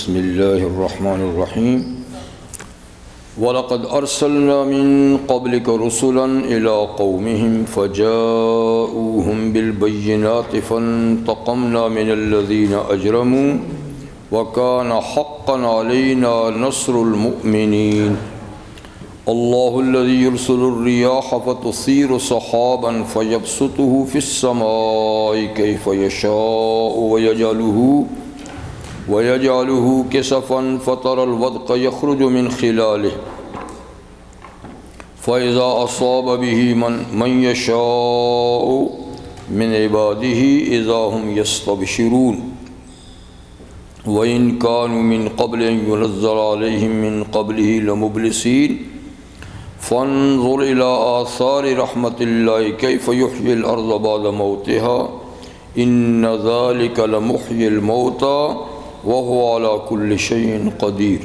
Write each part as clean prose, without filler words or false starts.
بسم اللہ الرحمن الرحیم وَلَقَدْ أَرْسَلْنَا مِن قَبْلِكَ رُسُلًا إِلَىٰ قَوْمِهِمْ فَجَاءُوهُم بِالْبَيِّنَاتِ فَانْتَقَمْنَا مِنَ الَّذِينَ أَجْرَمُوا وَكَانَ حَقًّا عَلَيْنَا نَصْرُ الْمُؤْمِنِينَ اللَّهُ الَّذِي يُرْسِلُ الرِّيَاحَ فَتُثِيرُ سَحَابًا فَيَبْسُطُهُ فِي السَّمَاءِ كَيْفَ يَشَاءُ وَيَجْعَلُهُ كِسَفًا فَتَرَى الْوَدْقَ يَخْرُجُ مِنْ خِلَالِهِ فَإِذَا أَصَابَ بِهِ مَنْ يَشَاءُ مِنْ عِبَادِهِ إِذَا هُمْ يَسْتَبْشِرُونَ وَإِنْ كَانُوا مِنْ قَبْلِ أَنْ يُنَزَّلَ عَلَيْهِمْ مِنْ قَبْلِهِ لَمُبْلِسِينَ فَانظُرْ إِلَىٰ آثَارِ رَحْمَةِ اللَّهِ كَيْفَ يُحْيِي الْأَرْضَ بَعْدَ مَوْتِهَا إِنَّ ذَلِكَ لَمُحْيِي الْمَوْتَىٰ وَهُوَ عَلَىٰ كُلِّ شَيْءٍ قَدِيرٌ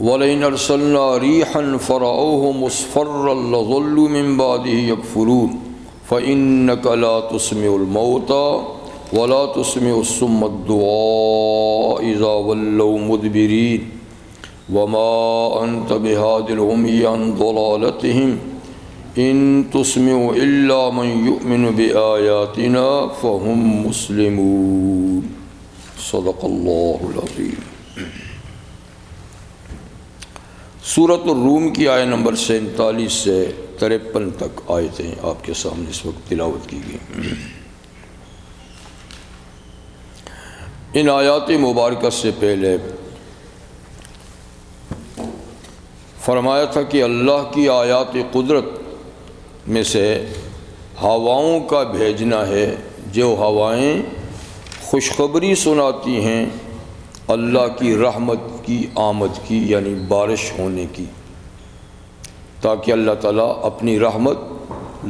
وَلَئِنْ أَرْسَلْنَا رِيحًا فَرَأَوْهُ مُصْفَرًّا لَظَلُّوا مِنْ بَعْدِهِ يَكْفُرُونَ فَإِنَّكَ لَا تُسْمِعُ الْمَوْتَىٰ وَلَا تُسْمِعُ الصُّمَّ الدُّعَاءَ إِذَا وَلَّوْا مُدْبِرِينَ وَمَا أَنْتَ بِهَادِ الْعُمْيِ عَنْ ضَلَالَتِهِمْ إِن تُسْمِعُ إِلَّا مَنْ يُؤْمِنُ بِآيَاتِنَا فَهُمْ مُسْلِمُونَ صدق اللہ العظیم۔ سورۃ الروم کی آیت نمبر 47 سے 53 تک آیتیں آپ کے سامنے اس وقت تلاوت کی گئی۔ ان آیات مبارکہ سے پہلے فرمایا تھا کہ اللہ کی آیات قدرت میں سے ہواؤں کا بھیجنا ہے، جو ہوائیں خوشخبری سناتی ہیں اللہ کی رحمت کی آمد کی، یعنی بارش ہونے کی، تاکہ اللہ تعالیٰ اپنی رحمت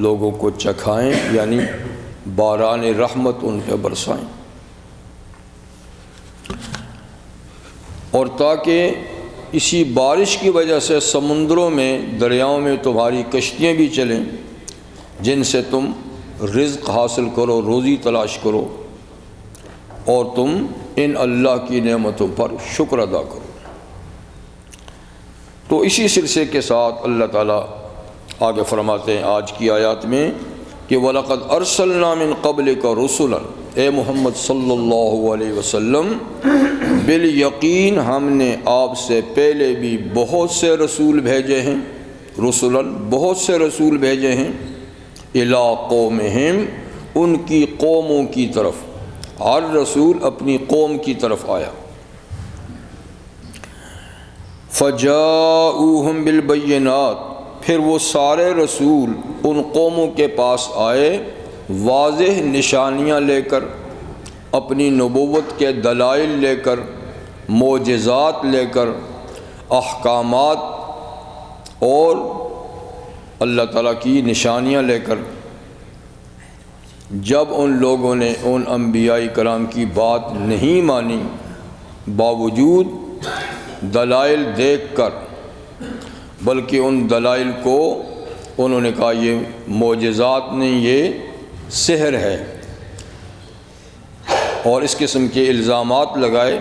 لوگوں کو چکھائیں، یعنی باران رحمت ان پہ برسائیں، اور تاکہ اسی بارش کی وجہ سے سمندروں میں، دریاؤں میں تمہاری کشتیاں بھی چلیں، جن سے تم رزق حاصل کرو، روزی تلاش کرو، اور تم ان اللہ کی نعمتوں پر شکر ادا کرو۔ تو اسی سلسلے کے ساتھ اللہ تعالیٰ آگے فرماتے ہیں آج کی آیات میں کہ وَلَقَدْ أَرْسَلْنَا مِن قَبْلِكَ رُسُلًا، اے محمد صلی اللہ علیہ وسلم بالیقین ہم نے آپ سے پہلے بھی بہت سے رسول بھیجے ہیں، رسولن بہت سے رسول بھیجے ہیں، اِلیٰ قومہم ان کی قوموں کی طرف، ہر رسول اپنی قوم کی طرف آیا۔ فَجَاءُوهُم بِالْبَيِّنَاتِ، پھر وہ سارے رسول ان قوموں کے پاس آئے واضح نشانیاں لے کر، اپنی نبوت کے دلائل لے کر، معجزات لے کر، احکامات اور اللہ تعالیٰ کی نشانیاں لے کر۔ جب ان لوگوں نے ان انبیاء کرام کی بات نہیں مانی، باوجود دلائل دیکھ کر، بلکہ ان دلائل کو انہوں نے کہا یہ معجزات نہیں، یہ سحر ہے، اور اس قسم کے الزامات لگائے،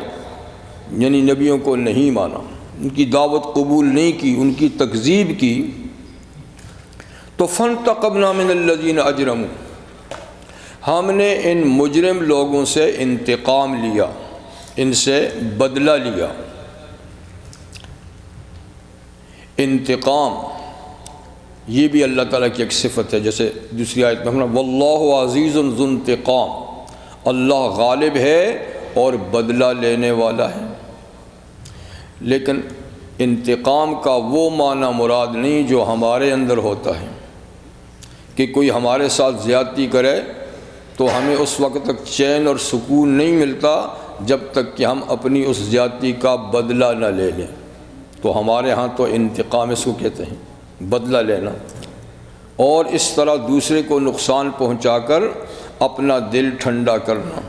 یعنی نبیوں کو نہیں مانا، ان کی دعوت قبول نہیں کی، ان کی تکذیب کی، تو فَانْتَقَمْنَا مِنَ الَّذِينَ أَجْرَمُوا، ہم نے ان مجرم لوگوں سے انتقام لیا، ان سے بدلہ لیا۔ انتقام یہ بھی اللہ تعالیٰ کی ایک صفت ہے، جیسے دوسری آیت میں ہم وَاللَّهُ عَزِيزٌ ذُو انتقام، اللہ غالب ہے اور بدلہ لینے والا ہے۔ لیکن انتقام کا وہ معنی مراد نہیں جو ہمارے اندر ہوتا ہے، کہ کوئی ہمارے ساتھ زیادتی کرے تو ہمیں اس وقت تک چین اور سکون نہیں ملتا جب تک کہ ہم اپنی اس زیادتی کا بدلہ نہ لے لیں۔ تو ہمارے ہاں تو انتقام اس کو کہتے ہیں، بدلہ لینا، اور اس طرح دوسرے کو نقصان پہنچا کر اپنا دل ٹھنڈا کرنا۔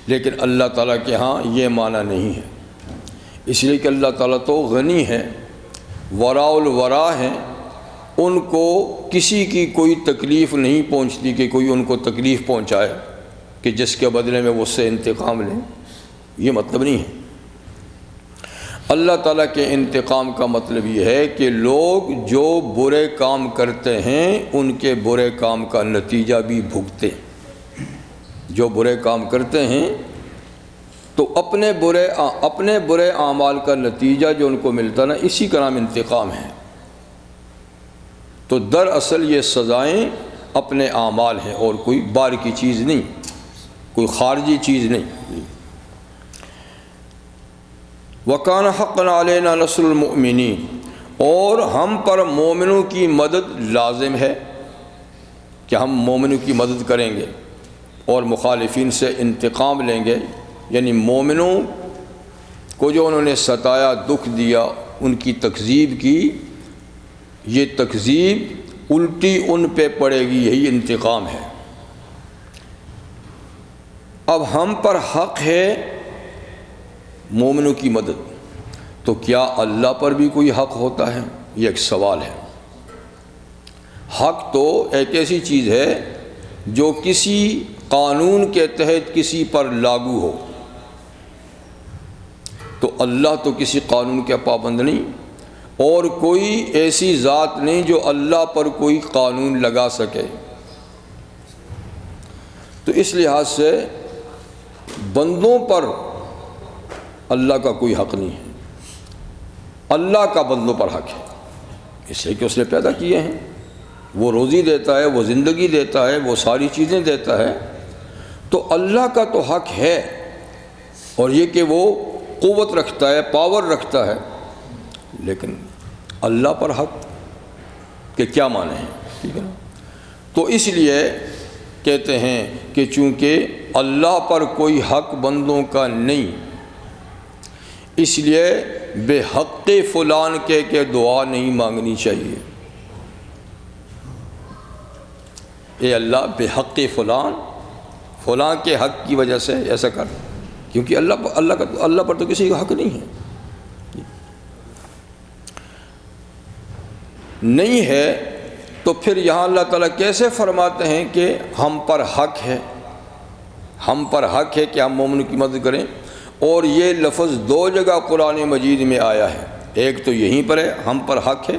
لیکن اللہ تعالیٰ کے ہاں یہ معنی نہیں ہے، اس لیے کہ اللہ تعالیٰ تو غنی ہے، وراء الورا ہیں، ان کو کسی کی کوئی تکلیف نہیں پہنچتی کہ کوئی ان کو تکلیف پہنچائے کہ جس کے بدلے میں وہ اس سے انتقام لیں۔ یہ مطلب نہیں ہے۔ اللہ تعالیٰ کے انتقام کا مطلب یہ ہے کہ لوگ جو برے کام کرتے ہیں ان کے برے کام کا نتیجہ بھی بھگتے ہیں۔ جو برے کام کرتے ہیں تو اپنے برے اعمال کا نتیجہ جو ان کو ملتا نا، اسی کا نام انتقام ہے۔ تو دراصل یہ سزائیں اپنے اعمال ہیں اور کوئی باہر کی چیز نہیں، کوئی خارجی چیز نہیں۔ وَكَانَ حَقًّا عَلَيْنَا نَصْرُ الْمُؤْمِنِينَ، اور ہم پر مومنوں کی مدد لازم ہے کہ ہم مومنوں کی مدد کریں گے اور مخالفین سے انتقام لیں گے، یعنی مومنوں کو جو انہوں نے ستایا، دکھ دیا، ان کی تکذیب کی، یہ تکذیب الٹی ان پہ پڑے گی، یہی انتقام ہے۔ اب ہم پر حق ہے مومنوں کی مدد، تو کیا اللہ پر بھی کوئی حق ہوتا ہے؟ یہ ایک سوال ہے۔ حق تو ایک ایسی چیز ہے جو کسی قانون کے تحت کسی پر لاگو ہو، تو اللہ تو کسی قانون کا پابند نہیں، اور کوئی ایسی ذات نہیں جو اللہ پر کوئی قانون لگا سکے۔ تو اس لحاظ سے بندوں پر اللہ کا کوئی حق نہیں ہے، اللہ کا بندوں پر حق ہے، اس لیے کہ اس نے پیدا کیے ہیں، وہ روزی دیتا ہے، وہ زندگی دیتا ہے، وہ ساری چیزیں دیتا ہے، تو اللہ کا تو حق ہے، اور یہ کہ وہ قوت رکھتا ہے، پاور رکھتا ہے، لیکن اللہ پر حق کے کیا معنی ہیں؟ ٹھیک ہے نا؟ تو اس لیے کہتے ہیں کہ چونکہ اللہ پر کوئی حق بندوں کا نہیں، اس لیے بے حق فلان کہہ کے دعا نہیں مانگنی چاہیے۔ اے اللہ بے حق فلاں کے حق کی وجہ سے ایسا کر، کیونکہ اللہ پر تو کسی کا حق نہیں ہے، نہیں ہے۔ تو پھر یہاں اللہ تعالیٰ کیسے فرماتے ہیں کہ ہم پر حق ہے، ہم پر حق ہے کہ ہم مومنوں کی مدد کریں؟ اور یہ لفظ دو جگہ قرآن مجید میں آیا ہے، ایک تو یہیں پر ہے ہم پر حق ہے،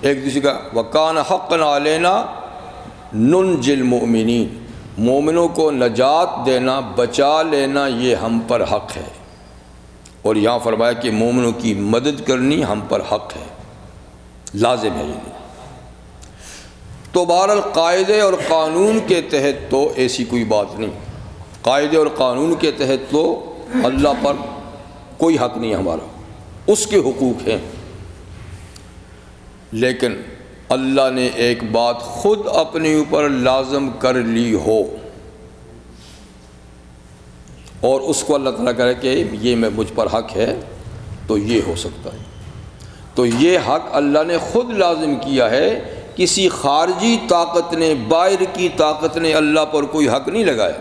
ایک دوسری کا وَكَانَ حَقًّا عَلَيْنَا نُنْجِي الْمُؤْمِنِينَ، مومنوں کو نجات دینا، بچا لینا، یہ ہم پر حق ہے۔ اور یہاں فرمایا کہ مومنوں کی مدد کرنی ہم پر حق ہے، لازم ہے یہ۔ تو بہرحال قاعدے اور قانون کے تحت تو ایسی کوئی بات نہیں، قاعدے اور قانون کے تحت تو اللہ پر کوئی حق نہیں ہمارا، اس کے حقوق ہیں، لیکن اللہ نے ایک بات خود اپنے اوپر لازم کر لی ہو اور اس کو اللہ تعالیٰ کہے کہ یہ مجھ پر حق ہے، تو یہ ہو سکتا ہے۔ تو یہ حق اللہ نے خود لازم کیا ہے، کسی خارجی طاقت نے، باہر کی طاقت نے اللہ پر کوئی حق نہیں لگایا،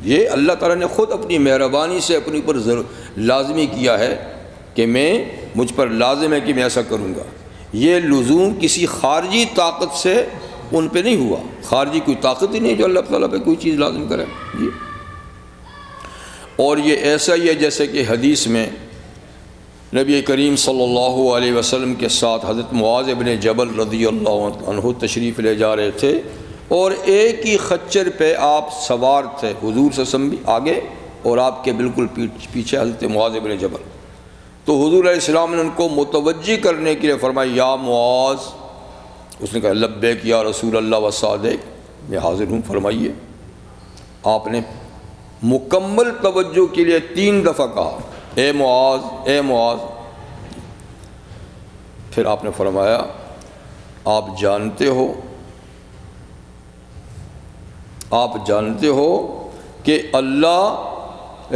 یہ اللہ تعالیٰ نے خود اپنی مہربانی سے اپنے اوپر لازمی کیا ہے کہ مجھ پر لازم ہے کہ میں ایسا کروں گا۔ یہ لزوم کسی خارجی طاقت سے ان پہ نہیں ہوا، خارجی کوئی طاقت ہی نہیں جو اللہ تعالیٰ پہ کوئی چیز لازم کرے جی۔ اور یہ ایسا ہی ہے جیسے کہ حدیث میں نبی کریم صلی اللہ علیہ وسلم کے ساتھ حضرت معاذ بن جبل رضی اللہ عنہ تشریف لے جا رہے تھے، اور ایک ہی خچر پہ آپ سوار تھے، حضور صلی اللہ علیہ وسلم بھی آگے اور آپ کے بالکل پیچھے حضرت معاذ بن جبل۔ تو حضور علیہ السلام نے ان کو متوجہ کرنے کے لیے فرمایا یا معاذ، اس نے کہا لبیک یا رسول اللہ و صادق، میں حاضر ہوں فرمائیے۔ آپ نے مکمل توجہ کے لیے 3 دفعہ کہا اے معاذ اے معاذ۔ پھر آپ نے فرمایا آپ جانتے ہو کہ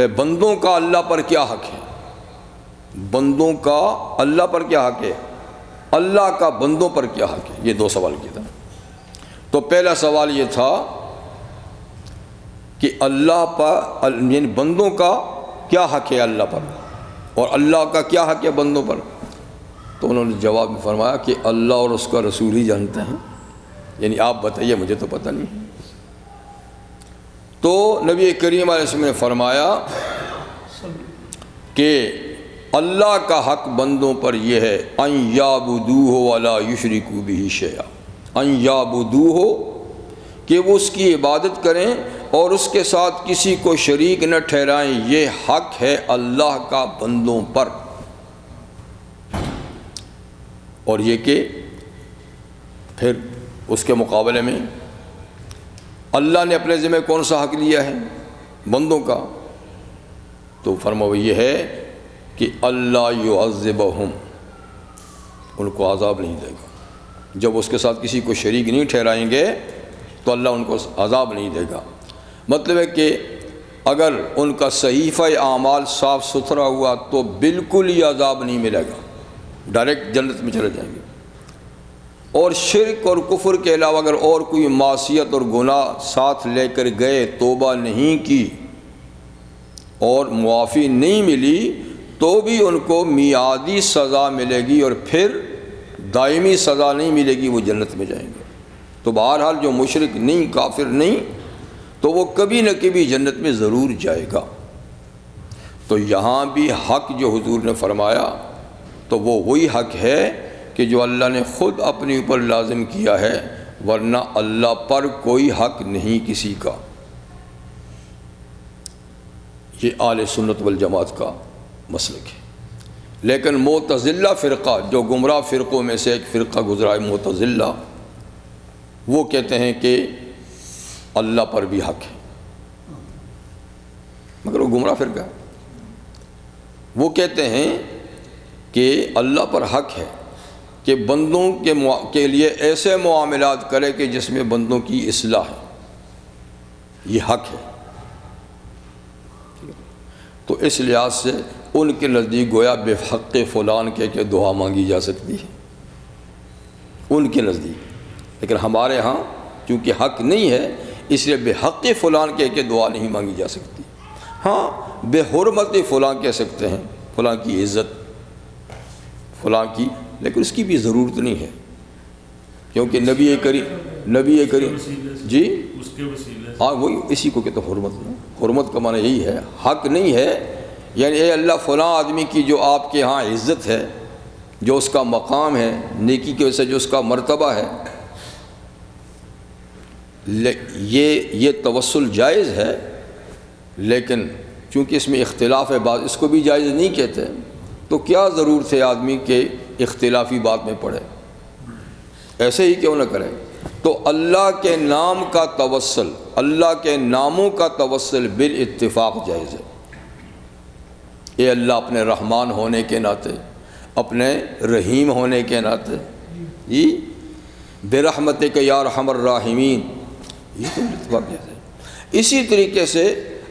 بندوں کا اللہ پر کیا حق ہے، بندوں کا اللہ پر کیا حق ہے، اللہ کا بندوں پر کیا حق ہے۔ یہ 2 سوال کیا تھا۔ تو پہلا سوال یہ تھا کہ اللہ پر یعنی بندوں کا کیا حق ہے اللہ پر، اور اللہ کا کیا حق ہے بندوں پر۔ تو انہوں نے جواب میں فرمایا کہ اللہ اور اس کا رسول ہی جانتے ہیں، یعنی آپ بتائیے مجھے تو پتہ نہیں۔ تو نبی کریم علیہ السلام نے فرمایا کہ اللہ کا حق بندوں پر یہ ہے ان یعبدوہ ولا یشرکوا بہ شیئا، ان یعبدوہ کہ وہ اس کی عبادت کریں اور اس کے ساتھ کسی کو شریک نہ ٹھہرائیں، یہ حق ہے اللہ کا بندوں پر۔ اور یہ کہ پھر اس کے مقابلے میں اللہ نے اپنے ذمہ کون سا حق لیا ہے بندوں کا؟ تو فرمایا یہ ہے کہ اللہ یعذبہم، ان کو عذاب نہیں دے گا۔ جب اس کے ساتھ کسی کو شریک نہیں ٹھہرائیں گے تو اللہ ان کو عذاب نہیں دے گا۔ مطلب ہے کہ اگر ان کا صحیفہ اعمال صاف ستھرا ہوا تو بالکل ہی عذاب نہیں ملے گا، ڈائریکٹ جنت میں چلے جائیں گے۔ اور شرک اور کفر کے علاوہ اگر اور کوئی معصیت اور گناہ ساتھ لے کر گئے، توبہ نہیں کی اور معافی نہیں ملی، تو بھی ان کو میعادی سزا ملے گی اور پھر دائمی سزا نہیں ملے گی، وہ جنت میں جائیں گے۔ تو بہرحال جو مشرک نہیں، کافر نہیں، تو وہ کبھی نہ کبھی جنت میں ضرور جائے گا۔ تو یہاں بھی حق جو حضور نے فرمایا تو وہ وہی حق ہے کہ جو اللہ نے خود اپنے اوپر لازم کیا ہے، ورنہ اللہ پر کوئی حق نہیں کسی کا۔ یہ اہل سنت والجماعت کا مسلک ہے۔ لیکن معتزلہ فرقہ، جو گمراہ فرقوں میں سے ایک فرقہ گزرا ہے معتزلہ، وہ کہتے ہیں کہ اللہ پر بھی حق ہے، مگر وہ گمراہ فرقہ ہے۔ وہ کہتے ہیں کہ اللہ پر حق ہے کہ بندوں کے لیے ایسے معاملات کرے کہ جس میں بندوں کی اصلاح ہے، یہ حق ہے۔ تو اس لحاظ سے ان کے نزدیک گویا بے حق فلان کہہ کے دعا مانگی جا سکتی ہے ان کے نزدیک، لیکن ہمارے ہاں چونکہ حق نہیں ہے اس لیے بے حق فلان کہہ کے دعا نہیں مانگی جا سکتی۔ ہاں بے حرمت فلان کہہ سکتے ہیں، فلاں کی عزت فلاں کی، لیکن اس کی بھی ضرورت نہیں ہے، کیونکہ نبی کریم جی ہاں وہی اسی کو کہتے ہیں حرمت۔ حرمت کا معنی یہی ہے، حق نہیں ہے، یعنی اے اللہ فلاں آدمی کی جو آپ کے ہاں عزت ہے، جو اس کا مقام ہے، نیکی کی وجہ سے جو اس کا مرتبہ ہے، یہ توسل جائز ہے، لیکن چونکہ اس میں اختلاف ہے، بعض اس کو بھی جائز نہیں کہتے، تو کیا ضرورت ہے آدمی کے اختلافی بات میں پڑے، ایسے ہی کیوں نہ کرے۔ تو اللہ کے نام کا توسل، اللہ کے ناموں کا توسل بالاتفاق جائز ہے۔ اے اللہ اپنے رحمان ہونے کے ناطے، اپنے رحیم ہونے کے ناطے، جی برحمتک یا ارحم الراحمین، یہ تو اتفاق جائز ہے۔ اسی طریقے سے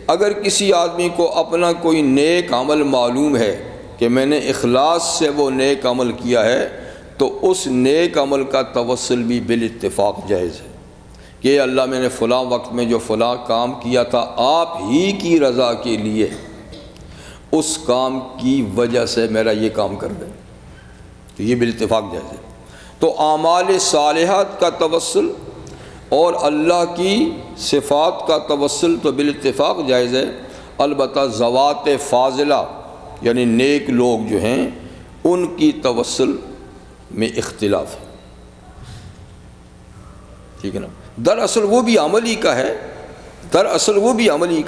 اگر کسی آدمی کو اپنا کوئی نیک عمل معلوم ہے کہ میں نے اخلاص سے وہ نیک عمل کیا ہے، تو اس نیک عمل کا توسل بھی بالاتفاق جائز ہے کہ اللہ میں نے فلاں وقت میں جو فلاں کام کیا تھا آپ ہی کی رضا کے لیے، اس کام کی وجہ سے میرا یہ کام کر دیں، تو یہ بالاتفاق جائز ہے۔ تو اعمال صالحات کا توسل اور اللہ کی صفات کا توسل تو بالاتفاق جائز ہے، البتہ ذوات فاضلہ یعنی نیک لوگ جو ہیں ان کی توسل میں اختلاف ہے، ٹھیک ہے نا۔ دراصل وہ بھی عملی کا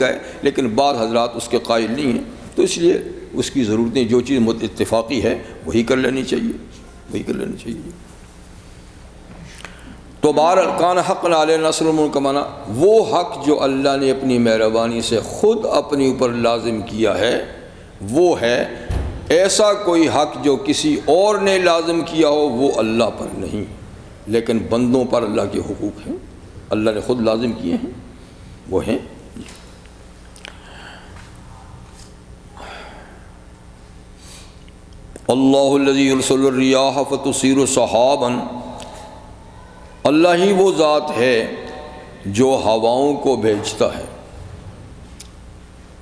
ہے، لیکن بعض حضرات اس کے قائل نہیں ہیں، تو اس لیے اس کی ضرورت نہیں، جو چیز اتفاقی ہے وہی کر لینی چاہیے، تو بہرحال کان حقا علینا نصر المؤمنین کا معنی وہ حق جو اللہ نے اپنی مہربانی سے خود اپنے اوپر لازم کیا ہے وہ ہے، ایسا کوئی حق جو کسی اور نے لازم کیا ہو وہ اللہ پر نہیں، لیکن بندوں پر اللہ کے حقوق ہیں، اللہ نے خود لازم کیے ہیں، وہ ہیں۔ اللہ الذی یرسل الریاح فتصیر سحابا، اللہ ہی وہ ذات ہے جو ہواؤں کو بھیجتا ہے،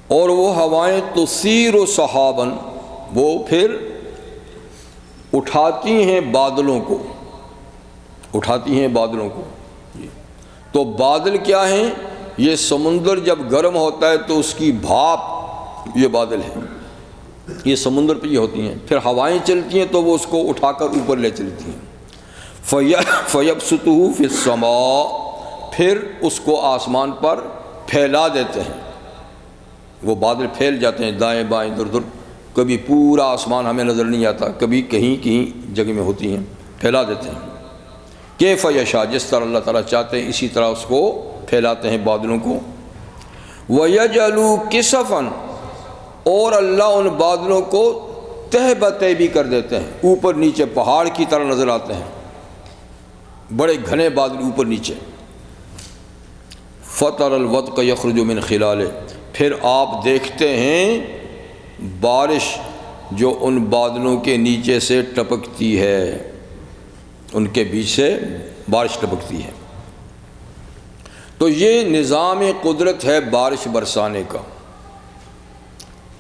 اور وہ ہوائیں تصیر سحابا، وہ پھر اٹھاتی ہیں بادلوں کو، تو بادل کیا ہیں؟ یہ سمندر جب گرم ہوتا ہے تو اس کی بھاپ، یہ بادل ہے، یہ سمندر پہ یہ ہوتی ہیں، پھر ہوائیں چلتی ہیں تو وہ اس کو اٹھا کر اوپر لے چلتی ہیں۔ فَيَبْسُطُهُ فِي السَّمَاءِ، پھر اس کو آسمان پر پھیلا دیتے ہیں، وہ بادل پھیل جاتے ہیں دائیں بائیں ادھر ادھر، کبھی پورا آسمان ہمیں نظر نہیں آتا، کبھی کہیں کہیں جگہ میں ہوتی ہیں، پھیلا دیتے ہیں۔ کیف یشاء، جس طرح اللہ تعالیٰ چاہتے ہیں اسی طرح اس کو پھیلاتے ہیں بادلوں کو۔ وَيَجْعَلُ كِسَفًا، اور اللہ ان بادلوں کو تہ بتہ بھی کر دیتے ہیں، اوپر نیچے پہاڑ کی طرح نظر آتے ہیں، بڑے گھنے بادل اوپر نیچے۔ فَتَرَى الْوَدْقَ يَخْرُجُ مِنْ خِلَالِهِ، پھر آپ دیکھتے ہیں بارش جو ان بادلوں کے نیچے سے ٹپکتی ہے، ان کے بیچ سے بارش ٹپکتی ہے۔ تو یہ نظام قدرت ہے بارش برسانے کا،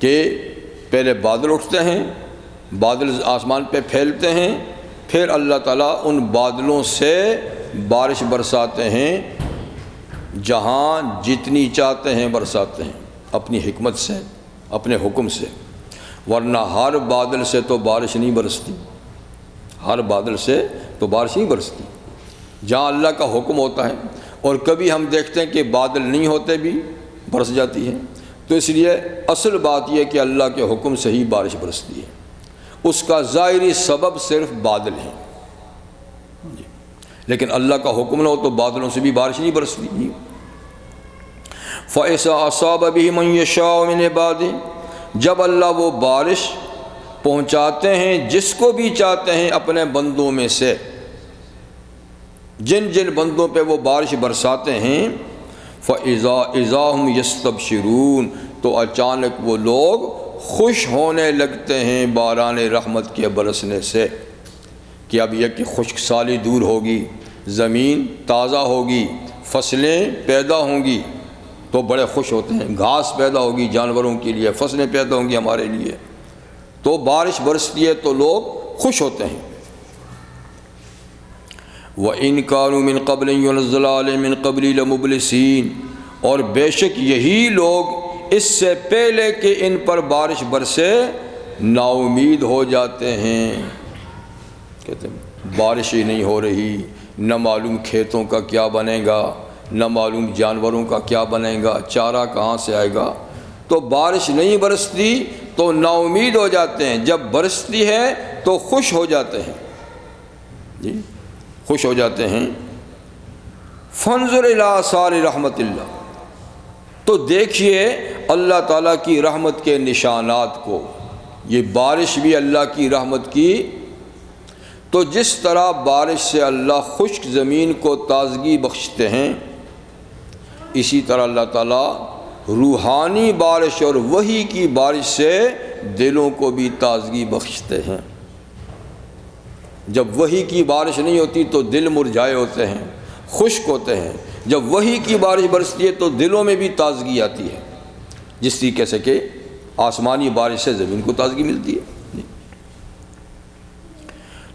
کہ پہلے بادل اٹھتے ہیں، بادل آسمان پہ پھیلتے ہیں، پھر اللہ تعالیٰ ان بادلوں سے بارش برساتے ہیں، جہاں جتنی چاہتے ہیں برساتے ہیں اپنی حکمت سے، اپنے حکم سے، ورنہ ہر بادل سے تو بارش نہیں برستی، ہر بادل سے تو بارش نہیں برستی، جہاں اللہ کا حکم ہوتا ہے۔ اور کبھی ہم دیکھتے ہیں کہ بادل نہیں ہوتے بھی برس جاتی ہے، تو اس لیے اصل بات یہ کہ اللہ کے حکم سے ہی بارش برستی ہے، اس کا ظاہری سبب صرف بادل ہیں، لیکن اللہ کا حکم نہ ہو تو بادلوں سے بھی بارش نہیں برستی۔ فَإِذَا أَصَابَ بِهِ مَن يَشَاءُ مِنْ عِبَادِهِ، جب اللہ وہ بارش پہنچاتے ہیں جس کو بھی چاہتے ہیں اپنے بندوں میں سے، جن جن بندوں پہ وہ بارش برساتے ہیں، فَإِذَا هُمْ يَسْتَبْشِرُونَ، تو اچانک وہ لوگ خوش ہونے لگتے ہیں باران رحمت کے برسنے سے، کہ اب یہ کہ خشک سالی دور ہوگی، زمین تازہ ہوگی، فصلیں پیدا ہوں گی، تو بڑے خوش ہوتے ہیں، گھاس پیدا ہوگی جانوروں کے لیے، فصلیں پیدا ہوں گی ہمارے لیے، تو بارش برستی ہے تو لوگ خوش ہوتے ہیں۔ وَإِن كَانُوا مِن قَبْلٍ يُنَزَّلَ عَلَيْهِم مِّن قَبْلِ لَمُبْلِسِينَ، اور بے شک یہی لوگ اس سے پہلے کہ ان پر بارش برسے نا امید ہو جاتے ہیں، کہتے ہیں بارش ہی نہیں ہو رہی، نہ معلوم کھیتوں کا کیا بنے گا، نہ معلوم جانوروں کا کیا بنے گا، چارہ کہاں سے آئے گا۔ تو بارش نہیں برستی تو نا امید ہو جاتے ہیں، جب برستی ہے تو خوش ہو جاتے ہیں، جی خوش ہو جاتے ہیں۔ فانظر الی آثار رحمت اللہ، تو دیکھیے اللہ تعالیٰ کی رحمت کے نشانات کو، یہ بارش بھی اللہ کی رحمت کی، تو جس طرح بارش سے اللہ خشک زمین کو تازگی بخشتے ہیں، اسی طرح اللہ تعالیٰ روحانی بارش اور وحی کی بارش سے دلوں کو بھی تازگی بخشتے ہیں۔ جب وحی کی بارش نہیں ہوتی تو دل مرجھائے ہوتے ہیں، خشک ہوتے ہیں، جب وحی کی بارش برستی ہے تو دلوں میں بھی تازگی آتی ہے، جس طریقے سے کہ آسمانی بارش سے زمین کو تازگی ملتی ہے۔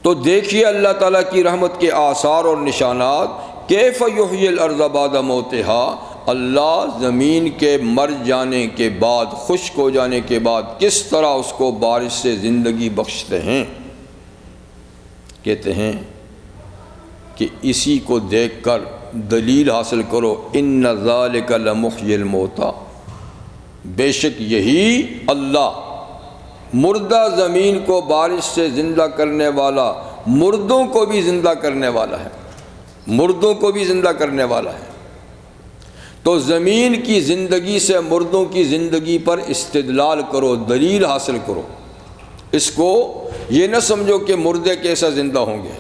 تو دیکھیے اللہ تعالیٰ کی رحمت کے آثار اور نشانات، کیف یحیی الارض بعد موتہا، اللہ زمین کے مر جانے کے بعد، خشک ہو جانے کے بعد کس طرح اس کو بارش سے زندگی بخشتے ہیں۔ کہتے ہیں کہ اسی کو دیکھ کر دلیل حاصل کرو، ان ذالک لمحیی الموتیٰ، بے شک یہی اللہ مردہ زمین کو بارش سے زندہ کرنے والا، مردوں کو بھی زندہ کرنے والا ہے، مردوں کو بھی زندہ کرنے والا ہے۔ تو زمین کی زندگی سے مردوں کی زندگی پر استدلال کرو، دلیل حاصل کرو، اس کو یہ نہ سمجھو کہ مردے کیسا زندہ ہوں گے۔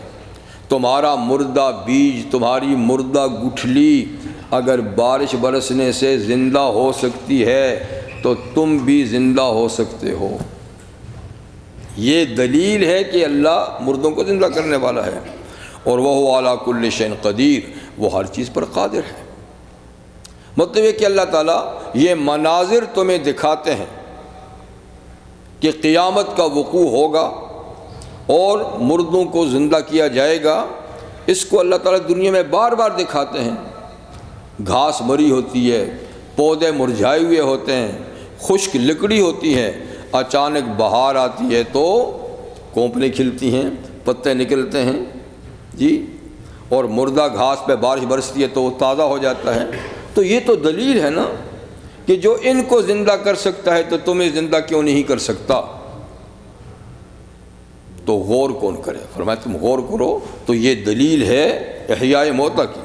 تمہارا مردہ بیج، تمہاری مردہ گٹھلی اگر بارش برسنے سے زندہ ہو سکتی ہے تو تم بھی زندہ ہو سکتے ہو۔ یہ دلیل ہے کہ اللہ مردوں کو زندہ کرنے والا ہے، اور وہ علی کل شیء قدیر، وہ ہر چیز پر قادر ہے۔ مطلب یہ کہ اللہ تعالیٰ یہ مناظر تمہیں دکھاتے ہیں کہ قیامت کا وقوع ہوگا اور مردوں کو زندہ کیا جائے گا، اس کو اللہ تعالیٰ دنیا میں بار بار دکھاتے ہیں۔ گھاس مری ہوتی ہے، پودے مرجھائے ہوئے ہوتے ہیں، خشک لکڑی ہوتی ہے، اچانک بہار آتی ہے تو کونپلیں کھلتی ہیں، پتے نکلتے ہیں جی، اور مردہ گھاس پہ بارش برستی ہے تو وہ تازہ ہو جاتا ہے۔ تو یہ تو دلیل ہے نا کہ جو ان کو زندہ کر سکتا ہے تو تمہیں زندہ کیوں نہیں کر سکتا؟ تو غور کون کرے؟ فرمایا تم غور کرو تو یہ دلیل ہے احیاء موتیٰ کی۔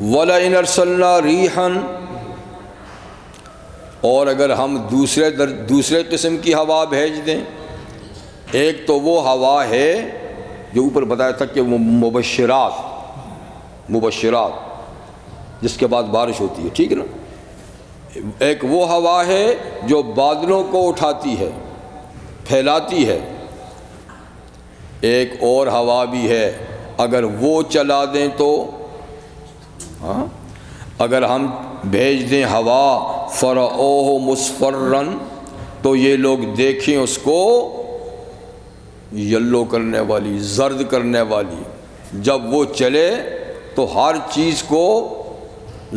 وَلَئِنْ أَرْسَلْنَا رِيحًا، اور اگر ہم دوسرے قسم کی ہوا بھیج دیں، ایک تو وہ ہوا ہے جو اوپر بتایا تھا کہ وہ مبشرات جس کے بعد بارش ہوتی ہے، ٹھیک ہے نا، ایک وہ ہوا ہے جو بادلوں کو اٹھاتی ہے، پھیلاتی ہے، ایک اور ہوا بھی ہے اگر وہ چلا دیں تو، ہاں اگر ہم بھیج دیں ہوا فرعوہ مصفرن تو یہ لوگ دیکھیں اس کو یلو کرنے والی، زرد کرنے والی، جب وہ چلے تو ہر چیز کو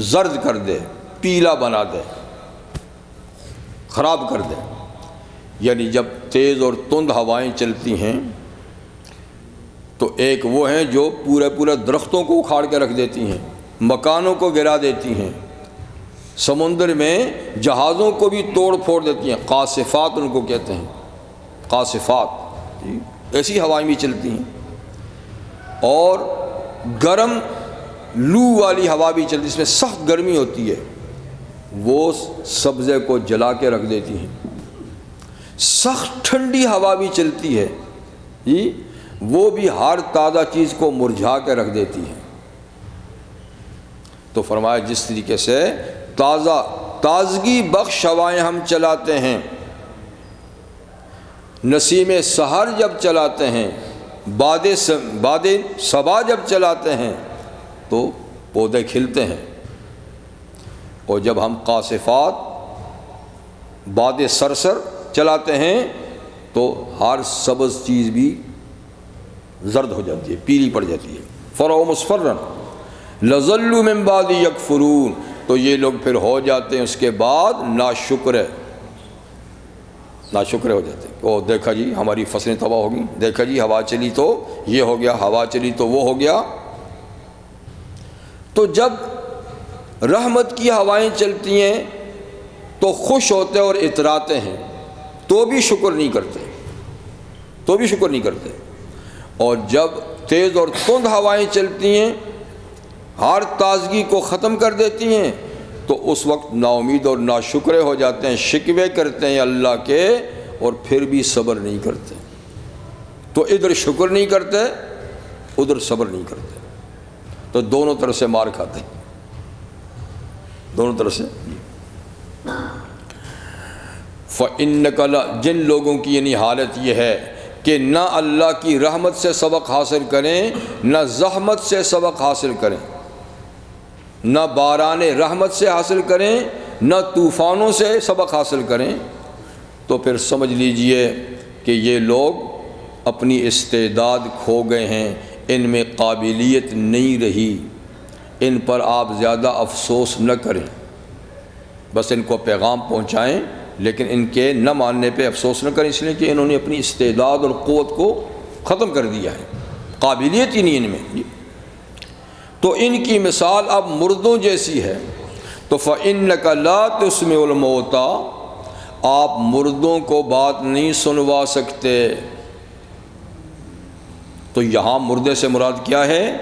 زرد کر دے، پیلا بنا دے، خراب کر دے۔ یعنی جب تیز اور تند ہوائیں چلتی ہیں تو ایک وہ ہیں جو پورے درختوں کو اکھاڑ کے رکھ دیتی ہیں، مکانوں کو گرا دیتی ہیں، سمندر میں جہازوں کو بھی توڑ پھوڑ دیتی ہیں، قاصفات ان کو کہتے ہیں، قاصفات، ایسی ہوائیں بھی چلتی ہیں، اور گرم لو والی ہوا بھی چلتی ہے، اس میں سخت گرمی ہوتی ہے، وہ سبزے کو جلا کے رکھ دیتی ہیں۔ سخت ٹھنڈی ہوا بھی چلتی ہے جی، وہ بھی ہر تازہ چیز کو مرجھا کے رکھ دیتی ہے۔ تو فرمایا جس طریقے سے تازگی بخش ہوائیں ہم چلاتے ہیں، نسیم سحر جب چلاتے ہیں، باد صبا جب چلاتے ہیں تو پودے کھلتے ہیں، اور جب ہم قاصفات باد سرسر چلاتے ہیں تو ہر سبز چیز بھی زرد ہو جاتی ہے، پیلی پڑ جاتی ہے۔ فرعوا مصفرن لظلوا من بعد یکفرون، تو یہ لوگ پھر ہو جاتے ہیں اس کے بعد ناشکر ہو جاتے ہیں۔ او دیکھا جی ہماری فصلیں تباہ ہو گئیں، دیکھا جی ہوا چلی تو یہ ہو گیا، ہوا چلی تو وہ ہو گیا۔ تو جب رحمت کی ہوائیں چلتی ہیں تو خوش ہوتے اور اتراتے ہیں، تو بھی شکر نہیں کرتے، اور جب تیز اور تند ہوائیں چلتی ہیں ہر تازگی کو ختم کر دیتی ہیں تو اس وقت نا امید اور ناشکرے ہو جاتے ہیں، شکوے کرتے ہیں اللہ کے، اور پھر بھی صبر نہیں کرتے۔ تو ادھر شکر نہیں کرتے، ادھر صبر نہیں کرتے، تو دونوں طرف سے مار کھاتے ہیں، دونوں طرف سے۔ فَإِنَّكَ جن لوگوں کی یعنی حالت یہ ہے کہ نہ اللہ کی رحمت سے سبق حاصل کریں، نہ زحمت سے سبق حاصل کریں، نہ باران رحمت سے حاصل کریں، نہ طوفانوں سے سبق حاصل کریں، تو پھر سمجھ لیجئے کہ یہ لوگ اپنی استعداد کھو گئے ہیں، ان میں قابلیت نہیں رہی۔ ان پر آپ زیادہ افسوس نہ کریں، بس ان کو پیغام پہنچائیں، لیکن ان کے نہ ماننے پہ افسوس نہ کریں، اس لیے کہ انہوں نے اپنی استعداد اور قوت کو ختم کر دیا ہے، قابلیت ہی نہیں ان میں۔ تو ان کی مثال اب مردوں جیسی ہے۔ تو فَإِنَّكَ لَا تُسْمِعُ الْمَوْتَىٰ، آپ مردوں کو بات نہیں سنوا سکتے۔ تو یہاں مردے سے مراد کیا ہے؟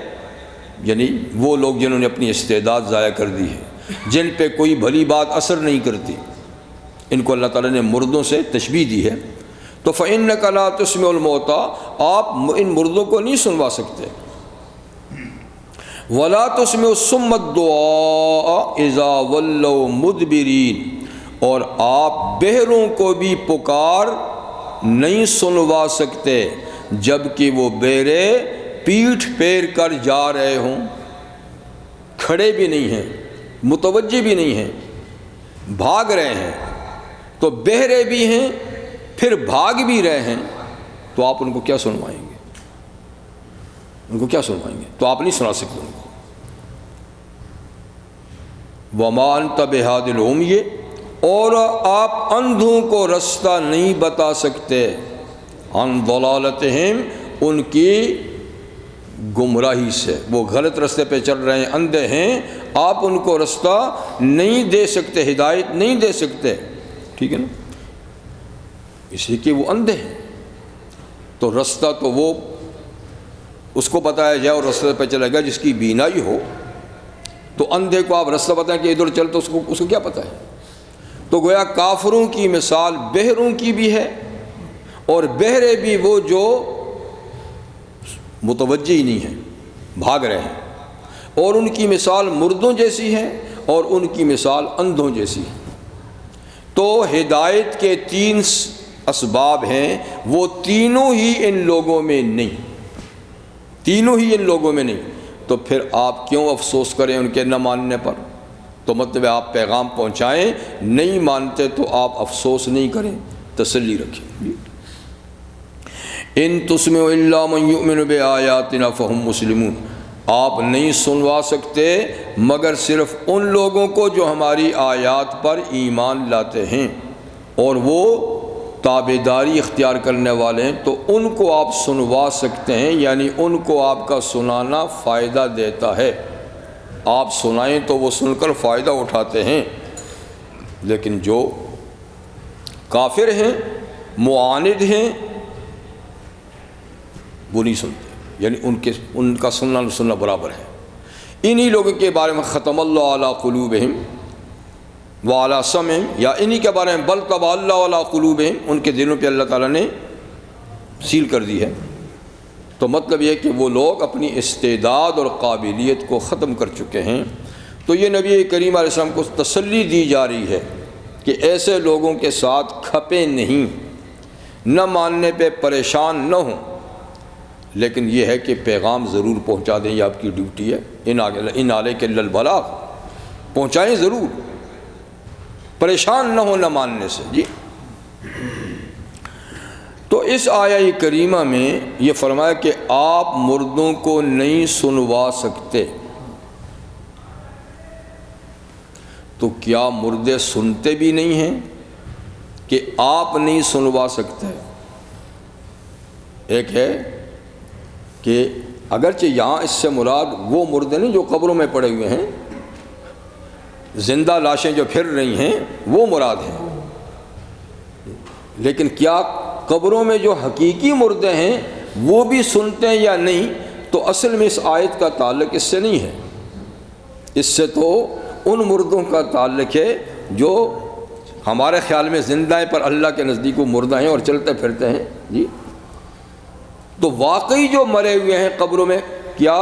یعنی وہ لوگ جنہوں نے اپنی استعداد ضائع کر دی ہے، جن پہ کوئی بھلی بات اثر نہیں کرتی، ان کو اللہ تعالیٰ نے مردوں سے تشبیہ دی ہے۔ تو فَإِنَّكَ لَا تُسْمِعُ الْمَوْتَىٰ، آپ ان مردوں کو نہیں سنوا سکتے۔ وَلَا تُسْمِعُ الصُّمَّ الدُّعَاءَ إِذَا وَلَّوْا مُدْبِرِينَ، اور آپ بہروں کو بھی پکار نہیں سنوا سکتے جب کہ وہ بہرے پیٹھ پھیر کر جا رہے ہوں، کھڑے بھی نہیں ہیں، متوجہ بھی نہیں ہیں، بھاگ رہے ہیں، تو بہرے بھی ہیں پھر بھاگ بھی رہے ہیں، تو آپ ان کو کیا سنوائیں گے؟ ان کو کیا سنوائیں گے؟ تو آپ نہیں سنا سکتے ان کو۔ وَمَا أَنْتَ بِهَادِ الْعُمْيِ، اور آپ اندھوں کو رستہ نہیں بتا سکتے، عن ضلالتہم، ان کی گمراہی سے، وہ غلط رستے پہ چل رہے ہیں، اندھے ہیں، آپ ان کو رستہ نہیں دے سکتے، ہدایت نہیں دے سکتے، ٹھیک ہے نا، اس لیے کہ وہ اندھے ہیں۔ تو رستہ تو وہ اس کو بتایا جائے اور رستے پہ چلے گا جس کی بینائی ہو، تو اندھے کو آپ رستہ بتائیں کہ ادھر چل، تو اس کو کیا پتہ ہے؟ تو گویا کافروں کی مثال بہروں کی بھی ہے، اور بہرے بھی وہ جو متوجہ ہی نہیں ہیں، بھاگ رہے ہیں، اور ان کی مثال مردوں جیسی ہے، اور ان کی مثال اندھوں جیسی ہے۔ تو ہدایت کے تین اسباب ہیں، وہ تینوں ہی ان لوگوں میں نہیں، تینوں ہی ان لوگوں میں نہیں، تو پھر آپ کیوں افسوس کریں ان کے نہ ماننے پر؟ تو مطلب آپ پیغام پہنچائیں، نہیں مانتے تو آپ افسوس نہیں کریں، تسلی رکھیں۔ ان تسمعوا الا من یؤمن بآیاتنا فہم مسلمون، آپ نہیں سنوا سکتے مگر صرف ان لوگوں کو جو ہماری آیات پر ایمان لاتے ہیں اور وہ تابعداری اختیار کرنے والے ہیں، تو ان کو آپ سنوا سکتے ہیں، یعنی ان کو آپ کا سنانا فائدہ دیتا ہے، آپ سنائیں تو وہ سن کر فائدہ اٹھاتے ہیں، لیکن جو کافر ہیں، معاند ہیں، وہ نہیں سنتے، یعنی ان کا سننا برابر ہے۔ انہی لوگوں کے بارے میں ختم اللہ علی قلوبہم وعلی سمعہم، یا انہی کے بارے میں بل طبع اللہ علی قلوبہم، ان کے دلوں پہ اللہ تعالیٰ نے سیل کر دی ہے۔ تو مطلب یہ کہ وہ لوگ اپنی استعداد اور قابلیت کو ختم کر چکے ہیں۔ تو یہ نبی کریم علیہ السلام کو تسلی دی جا رہی ہے کہ ایسے لوگوں کے ساتھ کھپے نہیں، نہ ماننے پہ پریشان نہ ہوں، لیکن یہ ہے کہ پیغام ضرور پہنچا دیں، یہ آپ کی ڈیوٹی ہے۔ ان علیک الا البلاغ، پہنچائیں ضرور، پریشان نہ ہو نہ ماننے سے۔ جی تو اس آیہ کریمہ میں یہ فرمایا کہ آپ مردوں کو نہیں سنوا سکتے، تو کیا مردے سنتے بھی نہیں ہیں کہ آپ نہیں سنوا سکتے؟ ایک ہے کہ اگرچہ یہاں اس سے مراد وہ مردے نہیں جو قبروں میں پڑے ہوئے ہیں، زندہ لاشیں جو پھر رہی ہیں وہ مراد ہیں، لیکن کیا قبروں میں جو حقیقی مردے ہیں وہ بھی سنتے ہیں یا نہیں؟ تو اصل میں اس آیت کا تعلق اس سے نہیں ہے، اس سے تو ان مردوں کا تعلق ہے جو ہمارے خیال میں زندہ ہیں پر اللہ کے نزدیک وہ مردہ ہیں اور چلتے پھرتے ہیں۔ جی تو واقعی جو مرے ہوئے ہیں قبروں میں، کیا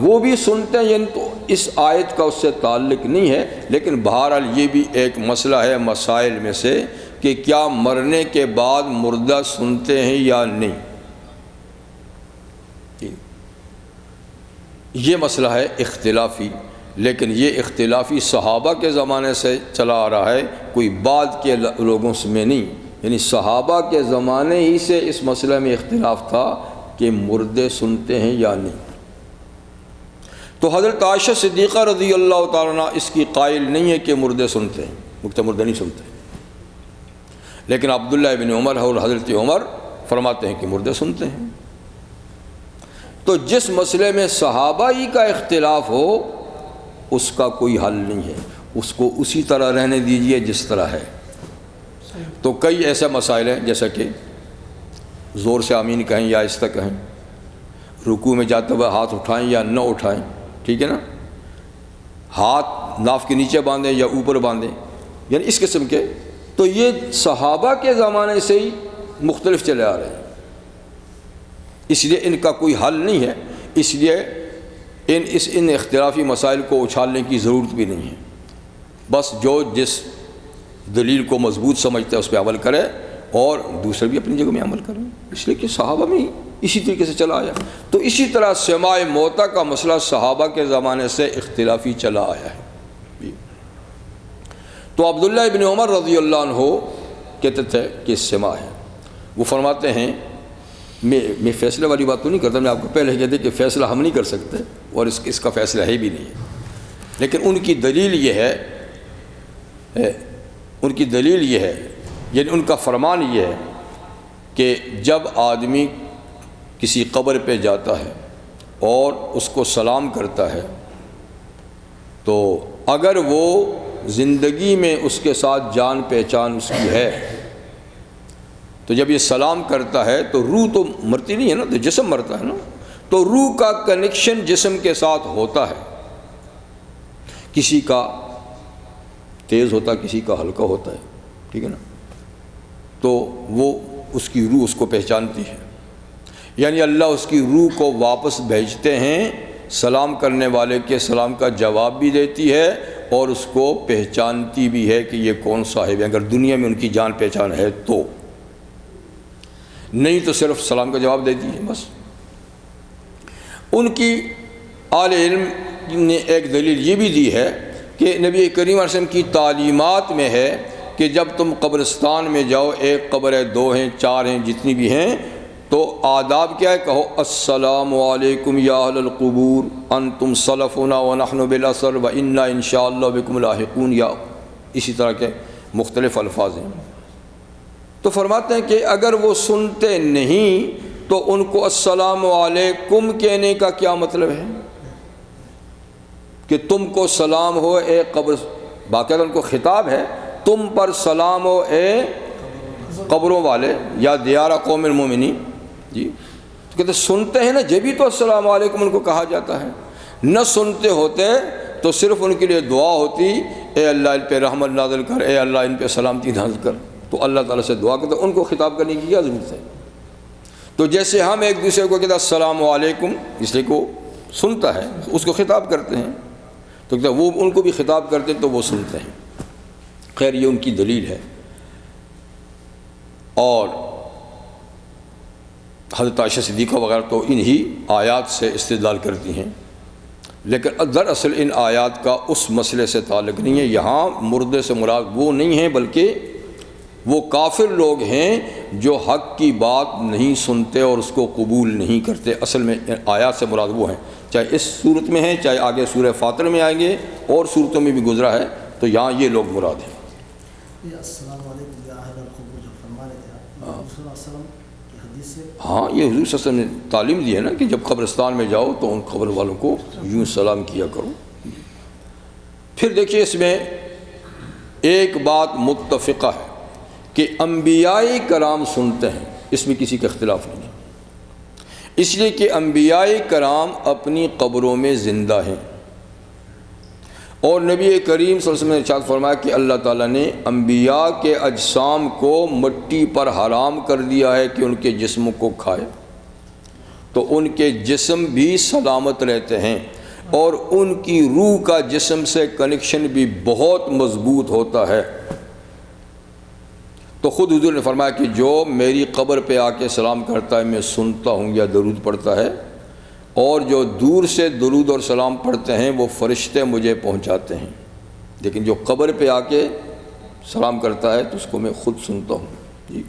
وہ بھی سنتے ہیں؟ یعنی تو اس آیت کا اس سے تعلق نہیں ہے، لیکن بہرحال یہ بھی ایک مسئلہ ہے مسائل میں سے کہ کیا مرنے کے بعد مردہ سنتے ہیں یا نہیں۔ یہ مسئلہ ہے اختلافی، لیکن یہ اختلافی صحابہ کے زمانے سے چلا آ رہا ہے، کوئی بعد کے لوگوں میں نہیں، یعنی صحابہ کے زمانے ہی سے اس مسئلہ میں اختلاف تھا کہ مردے سنتے ہیں یا نہیں۔ تو حضرت عائشہ صدیقہ رضی اللہ تعالیٰ عنہ اس کی قائل نہیں ہے کہ مردے سنتے ہیں، مردے نہیں سنتے، لیکن عبداللہ ابن عمر اور حضرت عمر فرماتے ہیں کہ مردے سنتے ہیں۔ تو جس مسئلے میں صحابہ ہی کا اختلاف ہو اس کا کوئی حل نہیں ہے، اس کو اسی طرح رہنے دیجئے جس طرح ہے۔ تو کئی ایسے مسائل ہیں جیسا کہ زور سے آمین کہیں یا آہستہ کہیں، رکوع میں جاتے ہوئے ہاتھ اٹھائیں یا نہ اٹھائیں، ٹھیک ہے نا، ہاتھ ناف کے نیچے باندھیں یا اوپر باندھیں، یعنی اس قسم کے۔ تو یہ صحابہ کے زمانے سے ہی مختلف چلے آ رہے ہیں، اس لیے ان کا کوئی حل نہیں ہے، اس لیے ان اختلافی مسائل کو اچھالنے کی ضرورت بھی نہیں ہے۔ بس جو جس دلیل کو مضبوط سمجھتا ہے اس پہ عمل کرے، اور دوسرے بھی اپنی جگہ میں عمل کریں، اس لیے کہ صحابہ میں اسی طریقے سے چلا آیا۔ تو اسی طرح سماع موتیٰ کا مسئلہ صحابہ کے زمانے سے اختلافی چلا آیا ہے۔ تو عبداللہ ابن عمر رضی اللہ عنہ کہتے تھے کہ سماع ہے، وہ فرماتے ہیں، میں فیصلے والی بات تو نہیں کرتا، میں آپ کو پہلے کہتے کہ فیصلہ ہم نہیں کر سکتے اور اس کا فیصلہ ہے بھی نہیں ہے، لیکن ان کی دلیل یہ ہے ان کی دلیل یہ ہے، یعنی ان کا فرمان یہ ہے کہ جب آدمی کسی قبر پہ جاتا ہے اور اس کو سلام کرتا ہے تو اگر وہ زندگی میں اس کے ساتھ جان پہچان اس کی ہے تو جب یہ سلام کرتا ہے تو روح تو مرتی نہیں ہے نا، تو جسم مرتا ہے نا، تو روح کا کنیکشن جسم کے ساتھ ہوتا ہے، کسی کا تیز ہوتا ہے کسی کا ہلکا ہوتا ہے، ٹھیک ہے نا، تو وہ اس کی روح اس کو پہچانتی ہے، یعنی اللہ اس کی روح کو واپس بھیجتے ہیں، سلام کرنے والے کے سلام کا جواب بھی دیتی ہے اور اس کو پہچانتی بھی ہے کہ یہ کون صاحب ہے، اگر دنیا میں ان کی جان پہچان ہے تو، نہیں تو صرف سلام کا جواب دیتی ہے بس۔ ان کی اہل علم نے ایک دلیل یہ بھی دی ہے کہ نبی کریم علیہ وسلم کی تعلیمات میں ہے کہ جب تم قبرستان میں جاؤ، ایک قبر ہے، دو ہیں، چار ہیں، جتنی بھی ہیں، تو آداب کیا ہے؟ کہو السلام علیکم یا اہل القبور انتم سلفنا ونحن بالاثر وانا انشاءاللہ بکم لاحقون، یا اسی طرح کے مختلف الفاظ ہیں۔ تو فرماتے ہیں کہ اگر وہ سنتے نہیں تو ان کو السلام علیکم کہنے کا کیا مطلب ہے کہ تم کو سلام ہو اے قبر، باقاعدہ ان کو خطاب ہے، تم پر سلام ہو اے قبروں والے یا دیار قوم المومنین، جی تو کہتے سنتے ہیں نا جبھی تو السلام علیکم ان کو کہا جاتا ہے، نہ سنتے ہوتے تو صرف ان کے لیے دعا ہوتی اے اللہ ان پہ رحمت نازل کر، اے اللہ ان پہ سلامتی نازل کر، تو اللہ تعالیٰ سے دعا کرتے، ان کو خطاب کرنے کی کیا ضرورت ہے؟ تو جیسے ہم ایک دوسرے کو کہتے ہیں السلام علیکم، اس لیے کو سنتا ہے اس کو خطاب کرتے ہیں، تو کہتے ہیں وہ ان کو بھی خطاب کرتے ہیں تو وہ سنتے ہیں۔ خیر یہ ان کی دلیل ہے، اور حضرت عائشہ صدیقہ وغیرہ تو انہی آیات سے استدلال کرتی ہیں، لیکن دراصل ان آیات کا اس مسئلے سے تعلق نہیں ہے، یہاں مردے سے مراد وہ نہیں ہیں بلکہ وہ کافر لوگ ہیں جو حق کی بات نہیں سنتے اور اس کو قبول نہیں کرتے، اصل میں آیات سے مراد وہ ہیں، چاہے اس صورت میں ہیں چاہے آگے سورہ فاطر میں آئیں گے اور صورتوں میں بھی گزرا ہے، تو یہاں یہ لوگ مراد ہیں۔ السلام علیکم یا اہل القبور جو فرما رہے تھے آپ صلی اللہ علیہ وسلم کی حدیث سے، ہاں یہ حضور صلی اللہ علیہ وسلم نے تعلیم دی ہے نا کہ جب قبرستان میں جاؤ تو ان قبر والوں کو یوں سلام کیا کرو۔ پھر دیکھیے اس میں ایک بات متفقہ ہے کہ انبیاء کرام سنتے ہیں، اس میں کسی کا اختلاف نہیں ہے، اس لیے کہ انبیاء کرام اپنی قبروں میں زندہ ہیں، اور نبی کریم صلی اللہ علیہ وسلم نے ارشاد فرمایا کہ اللہ تعالیٰ نے انبیاء کے اجسام کو مٹی پر حرام کر دیا ہے کہ ان کے جسموں کو کھائے، تو ان کے جسم بھی سلامت رہتے ہیں اور ان کی روح کا جسم سے کنیکشن بھی بہت مضبوط ہوتا ہے۔ تو خود حضور نے فرمایا کہ جو میری قبر پہ آ کے سلام کرتا ہے میں سنتا ہوں یا درود پڑھتا ہے، اور جو دور سے درود اور سلام پڑھتے ہیں وہ فرشتے مجھے پہنچاتے ہیں، لیکن جو قبر پہ آ کے سلام کرتا ہے تو اس کو میں خود سنتا ہوں، جی۔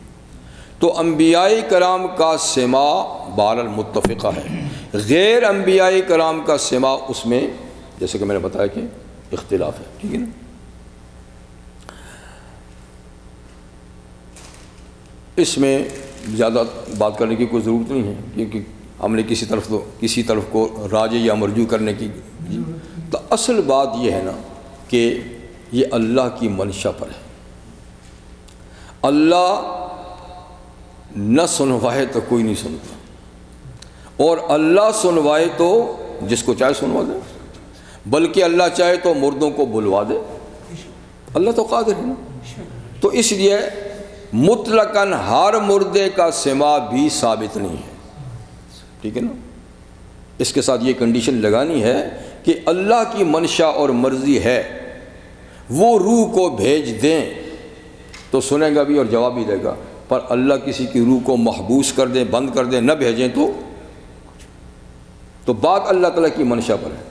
تو انبیاء کرام کا سماع بہرحال متفقہ ہے، غیر انبیاء کرام کا سماع اس میں جیسے کہ میں نے بتایا کہ اختلاف ہے، ٹھیک ہے نا۔ اس میں زیادہ بات کرنے کی کوئی ضرورت نہیں ہے کیونکہ ہم نے کسی طرف کو راجع یا مرجو کرنے کی، تو اصل بات یہ ہے نا کہ یہ اللہ کی منشا پر ہے، اللہ نہ سنوائے تو کوئی نہیں سنتا، اور اللہ سنوائے تو جس کو چاہے سنوا دے، بلکہ اللہ چاہے تو مردوں کو بلوا دے، اللہ تو قادر ہے نا۔ تو اس لیے مطلقاً ہر مردے کا سماع بھی ثابت نہیں ہے، ٹھیک ہے نا۔ اس کے ساتھ یہ کنڈیشن لگانی ہے کہ اللہ کی منشا اور مرضی ہے وہ روح کو بھیج دیں تو سنے گا بھی اور جواب بھی دے گا، پر اللہ کسی کی روح کو محبوس کر دیں، بند کر دیں، نہ بھیجیں تو بات اللہ تعالیٰ کی منشا پر ہے۔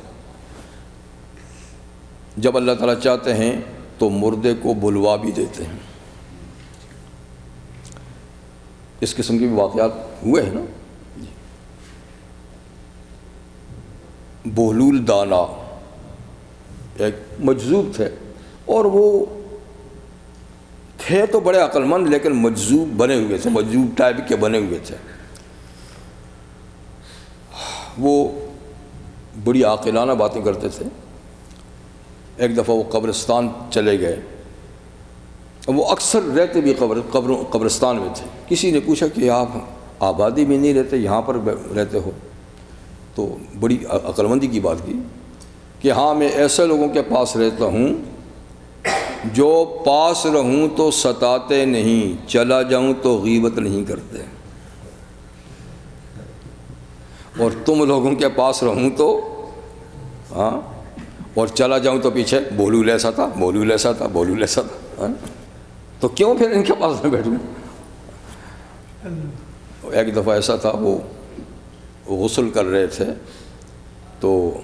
جب اللہ تعالیٰ چاہتے ہیں تو مردے کو بلوا بھی دیتے ہیں، اس قسم کے بھی واقعات ہوئے ہیں نا۔ بہلول دانا ایک مجذوب تھے اور وہ تھے تو بڑے عقل مند لیکن مجذوب بنے ہوئے تھے، مجذوب ٹائپ کے بنے ہوئے تھے. وہ بڑی عاقلانہ باتیں کرتے تھے. ایک دفعہ وہ قبرستان چلے گئے. وہ اکثر رہتے بھی قبرستان میں تھے. کسی نے پوچھا کہ آپ آبادی میں نہیں رہتے، یہاں پر رہتے ہو؟ تو بڑی عقل مندی کی بات کی کہ ہاں میں ایسے لوگوں کے پاس رہتا ہوں جو پاس رہوں تو ستاتے نہیں، چلا جاؤں تو غیبت نہیں کرتے، اور تم لوگوں کے پاس رہوں تو ہاں اور چلا جاؤں تو پیچھے بولو لیسا تھا، بولو لیسا تھا، بولو لیسا تھا. تو کیوں پھر ان کے پاس نہ بیٹھوں؟ ایک دفعہ ایسا تھا، وہ غسل کر رہے تھے تو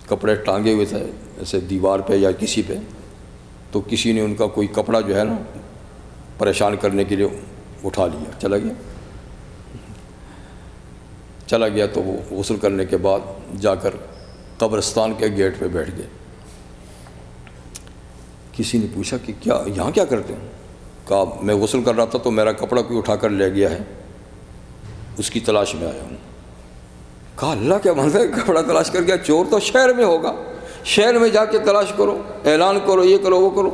کپڑے ٹانگے ہوئے تھے ایسے دیوار پہ یا کسی پہ، تو کسی نے ان کا کوئی کپڑا جو ہے نا پریشان کرنے کے لیے اٹھا لیا، چلا گیا. تو وہ غسل کرنے کے بعد جا کر قبرستان کے گیٹ پہ بیٹھ گئے. کسی نے پوچھا کہ کیا یہاں کیا کرتے ہیں؟ کہا میں غسل کر رہا تھا تو میرا کپڑا کوئی اٹھا کر لے گیا ہے، اس کی تلاش میں آیا ہوں. کہا اللہ کیا بندہ ہے، کپڑا تلاش کر گیا؟ چور تو شہر میں ہوگا، شہر میں جا کے تلاش کرو، اعلان کرو، یہ کرو وہ کرو.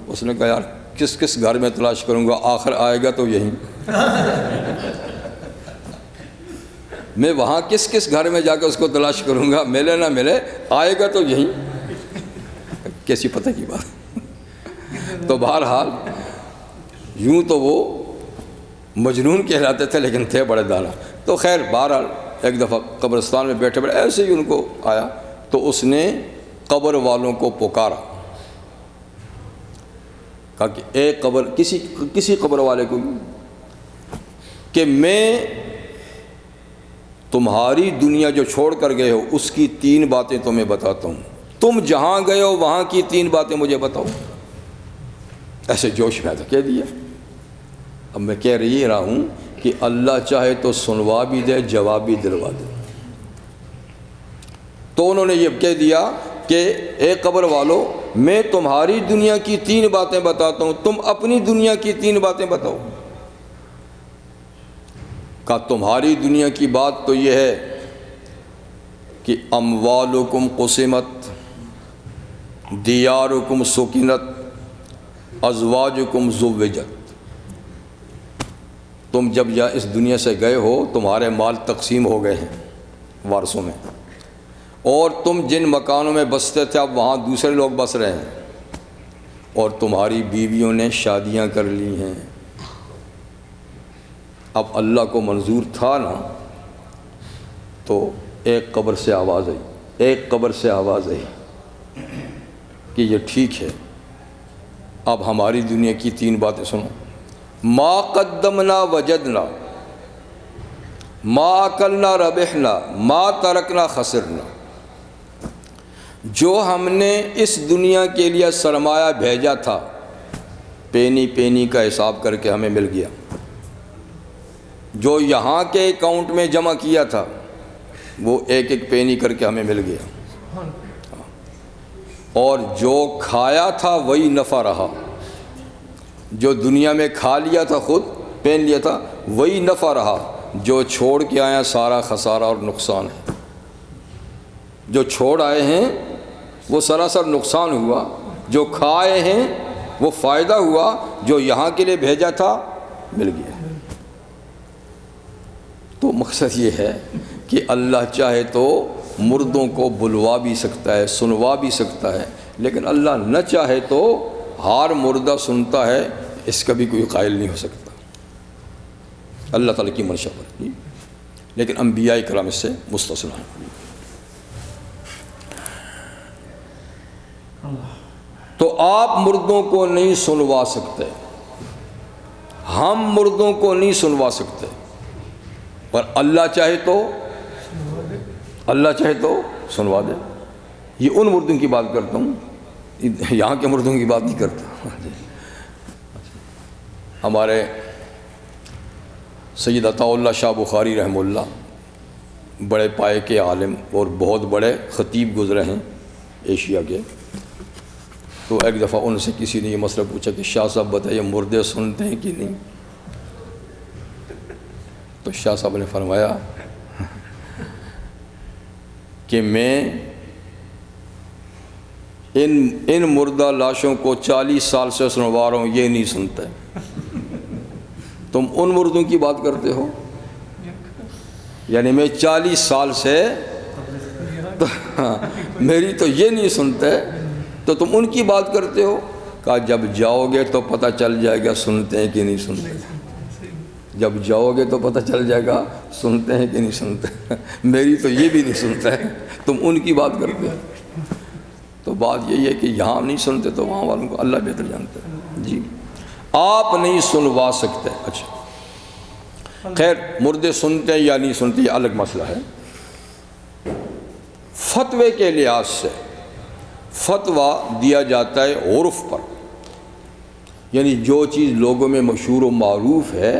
اس نے کہا یار کس کس گھر میں تلاش کروں گا، آخر آئے گا تو یہیں. میں وہاں کس کس گھر میں جا کے اس کو تلاش کروں گا، ملے نہ ملے آئے گا تو یہیں. کیسی پتہ کی بات. تو بہرحال یوں تو وہ مجنون کہلاتے تھے لیکن تھے بڑے دانا. تو خیر بہرحال ایک دفعہ قبرستان میں بیٹھے بیٹھے ایسے ہی ان کو آیا تو اس نے قبر والوں کو پکارا. کہا کہ اے قبر، کسی قبر والے کو کہ میں تمہاری دنیا جو چھوڑ کر گئے ہو اس کی 3 باتیں تمہیں بتاتا ہوں، تم جہاں گئے ہو وہاں کی 3 باتیں مجھے بتاؤ. ایسے جوش میں آتا کہہ دیا. اب میں کہہ رہا ہوں کہ اللہ چاہے تو سنوا بھی دے، جواب بھی دلوا دے. تو انہوں نے یہ کہہ دیا کہ اے قبر والو میں تمہاری دنیا کی 3 باتیں بتاتا ہوں، تم اپنی دنیا کی 3 باتیں بتاؤ. کہا تمہاری دنیا کی بات تو یہ ہے کہ اموالکم قسمت، دیارکم سکنت، ازواجکم زوجت. تم جب یا اس دنیا سے گئے ہو تمہارے مال تقسیم ہو گئے ہیں وارثوں میں، اور تم جن مکانوں میں بستے تھے اب وہاں دوسرے لوگ بس رہے ہیں، اور تمہاری بیویوں نے شادیاں کر لی ہیں. اب اللہ کو منظور تھا نا تو ایک قبر سے آواز آئی کہ یہ ٹھیک ہے، اب ہماری دنیا کی 3 باتیں سنو. ما قدمنا وجدنا، ما اکلنا ربحنا، ما ترکنا خسرنا. جو ہم نے اس دنیا کے لیے سرمایہ بھیجا تھا پینی پینی کا حساب کر کے ہمیں مل گیا، جو یہاں کے اکاؤنٹ میں جمع کیا تھا وہ ایک ایک پینی کر کے ہمیں مل گیا، اور جو کھایا تھا وہی نفع رہا. جو دنیا میں کھا لیا تھا خود پہن لیا تھا وہی نفع رہا، جو چھوڑ کے آیا سارا خسارہ اور نقصان ہے. جو چھوڑ آئے ہیں وہ سراسر نقصان ہوا، جو کھائے ہیں وہ فائدہ ہوا، جو یہاں کے لیے بھیجا تھا مل گیا. تو مقصد یہ ہے کہ اللہ چاہے تو مردوں کو بلوا بھی سکتا ہے، سنوا بھی سکتا ہے، لیکن اللہ نہ چاہے تو ہر مردہ سنتا ہے، اس کا بھی کوئی قائل نہیں ہو سکتا. اللہ تعالیٰ کی منشا پر، لیکن انبیاء کرام اس سے مستثنی ہیں. تو آپ مردوں کو نہیں سنوا سکتے، ہم مردوں کو نہیں سنوا سکتے، پر اللہ چاہے تو سنوا دے. یہ ان مردوں کی بات کرتا ہوں، یہاں کے مردوں کی بات نہیں کرتا. ہمارے سید عطا اللہ شاہ بخاری رحمہ اللہ بڑے پائے کے عالم اور بہت بڑے خطیب گزرے ہیں ایشیا کے. تو ایک دفعہ ان سے کسی نے یہ مسئلہ پوچھا کہ شاہ صاحب بتائیے مردے سنتے ہیں کہ نہیں؟ تو شاہ صاحب نے فرمایا کہ میں ان مردہ لاشوں کو 40 سال سے سنوا رہا ہوں، یہ نہیں سنتا ہے۔ تم ان مردوں کی بات کرتے ہو؟ یعنی میں 40 سال سے میری تو یہ نہیں سنتے، تو تم ان کی بات کرتے ہو؟ کہا جب جاؤ گے تو پتہ چل جائے گا سنتے ہیں کہ نہیں سنتے، جب جاؤ گے تو پتہ چل جائے گا سنتے ہیں کہ نہیں سنتے، میری تو یہ بھی نہیں سنتا ہے، تم ان کی بات کرتے ہو۔ تو بات یہی ہے کہ یہاں نہیں سنتے تو وہاں والوں کو اللہ بہتر جانتا ہے۔ جی آپ نہیں سنوا سکتے۔ اچھا خیر، مردے سنتے ہیں یا نہیں سنتے یہ الگ مسئلہ ہے۔ فتوے کے لحاظ سے فتویٰ دیا جاتا ہے عرف پر، یعنی جو چیز لوگوں میں مشہور و معروف ہے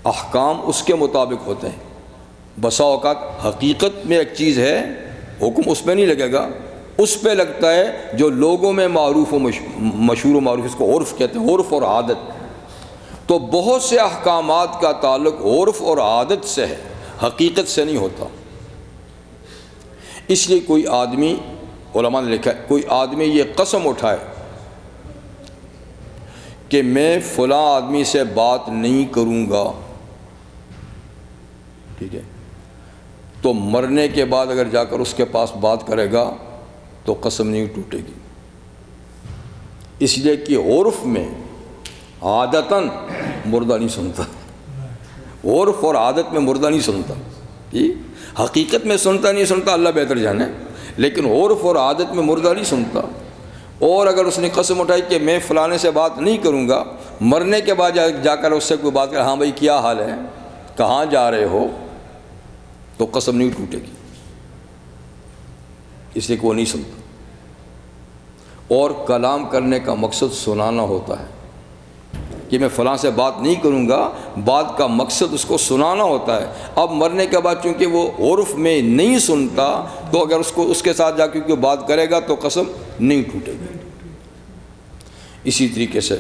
احکام اس کے مطابق ہوتے ہیں۔ بسا اوقات حقیقت میں ایک چیز ہے، حکم اس پہ نہیں لگے گا، اس پہ لگتا ہے جو لوگوں میں معروف و مشہور و معروف، اس کو عرف کہتے ہیں، عرف اور عادت۔ تو بہت سے احکامات کا تعلق عرف اور عادت سے ہے، حقیقت سے نہیں ہوتا۔ اس لیے کوئی آدمی، علماء نے لکھا ہے، کوئی آدمی یہ قسم اٹھائے کہ میں فلاں آدمی سے بات نہیں کروں گا، ٹھیک ہے، تو مرنے کے بعد اگر جا کر اس کے پاس بات کرے گا تو قسم نہیں ٹوٹے گی، اس لیے کہ عرف میں عادتاً مردہ نہیں سنتا، عرف اور عادت میں مردہ نہیں سنتا، جی حقیقت میں سنتا نہیں سنتا اللہ بہتر جانے، لیکن عرف اور عادت میں مردہ نہیں سنتا۔ اور اگر اس نے قسم اٹھائی کہ میں فلانے سے بات نہیں کروں گا، مرنے کے بعد جا کر اس سے کوئی بات کر، ہاں بھائی کیا حال ہے، کہاں جا رہے ہو، تو قسم نہیں ٹوٹے گی، اس لیے کہ وہ نہیں سنتا۔ اور کلام کرنے کا مقصد سنانا ہوتا ہے، کہ میں فلاں سے بات نہیں کروں گا، بات کا مقصد اس کو سنانا ہوتا ہے۔ اب مرنے کے بعد چونکہ وہ عرف میں نہیں سنتا، تو اگر اس کے ساتھ جا کے کوئی بات کرے گا تو قسم نہیں ٹوٹے گی۔ اسی طریقے سے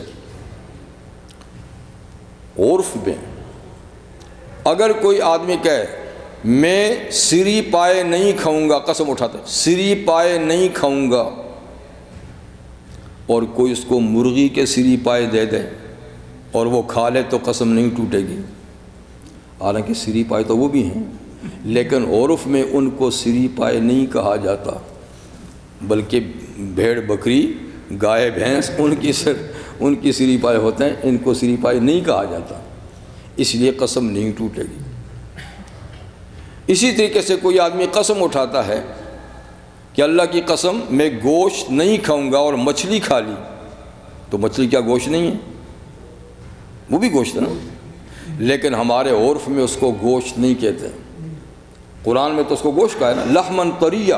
عرف میں اگر کوئی آدمی کہے میں سری پائے نہیں کھاؤں گا، قسم اٹھاتا ہے سری پائے نہیں کھاؤں گا، اور کوئی اس کو مرغی کے سری پائے دے دے اور وہ کھا لے تو قسم نہیں ٹوٹے گی۔ حالانکہ سری پائے تو وہ بھی ہیں، لیکن عرف میں ان کو سری پائے نہیں کہا جاتا، بلکہ بھیڑ بکری گائے بھینس ان کی سری پائے ہوتے ہیں، ان کو سری پائے نہیں کہا جاتا، اس لیے قسم نہیں ٹوٹے گی۔ اسی طریقے سے کوئی آدمی قسم اٹھاتا ہے کہ اللہ کی قسم میں گوشت نہیں کھاؤں گا اور مچھلی کھا لی، تو مچھلی کیا گوشت نہیں ہے؟ وہ بھی گوشت ہے نا، لیکن ہمارے عرف میں اس کو گوشت نہیں کہتے، قرآن میں تو اس کو گوشت کہا ہے نا، لحمن طریہ،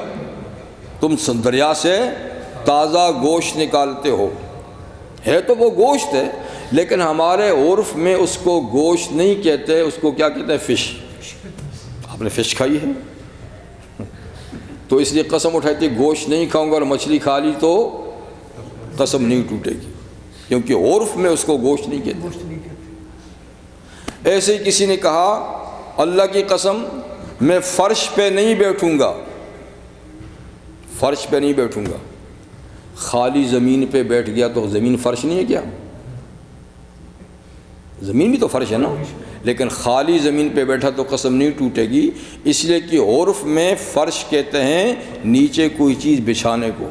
تم دریا سے تازہ گوشت نکالتے ہو، ہے تو وہ گوشت ہے، لیکن ہمارے عرف میں اس کو گوشت نہیں کہتے، اس کو کیا کہتے ہیں؟ فش۔ آپ نے فش کھائی ہے تو اس لیے قسم اٹھائی تھی گوشت نہیں کھاؤں گا اور مچھلی کھا لی تو قسم نہیں ٹوٹے گی، کیونکہ عرف میں اس کو گوشت نہیں کہتے۔ ایسے ہی کسی نے کہا اللہ کی قسم میں فرش پہ نہیں بیٹھوں گا، فرش پہ نہیں بیٹھوں گا، خالی زمین پہ بیٹھ گیا تو زمین فرش نہیں ہے کیا؟ زمین بھی تو فرش ہے نا، لیکن خالی زمین پہ بیٹھا تو قسم نہیں ٹوٹے گی، اس لیے کہ عرف میں فرش کہتے ہیں نیچے کوئی چیز بچھانے کو،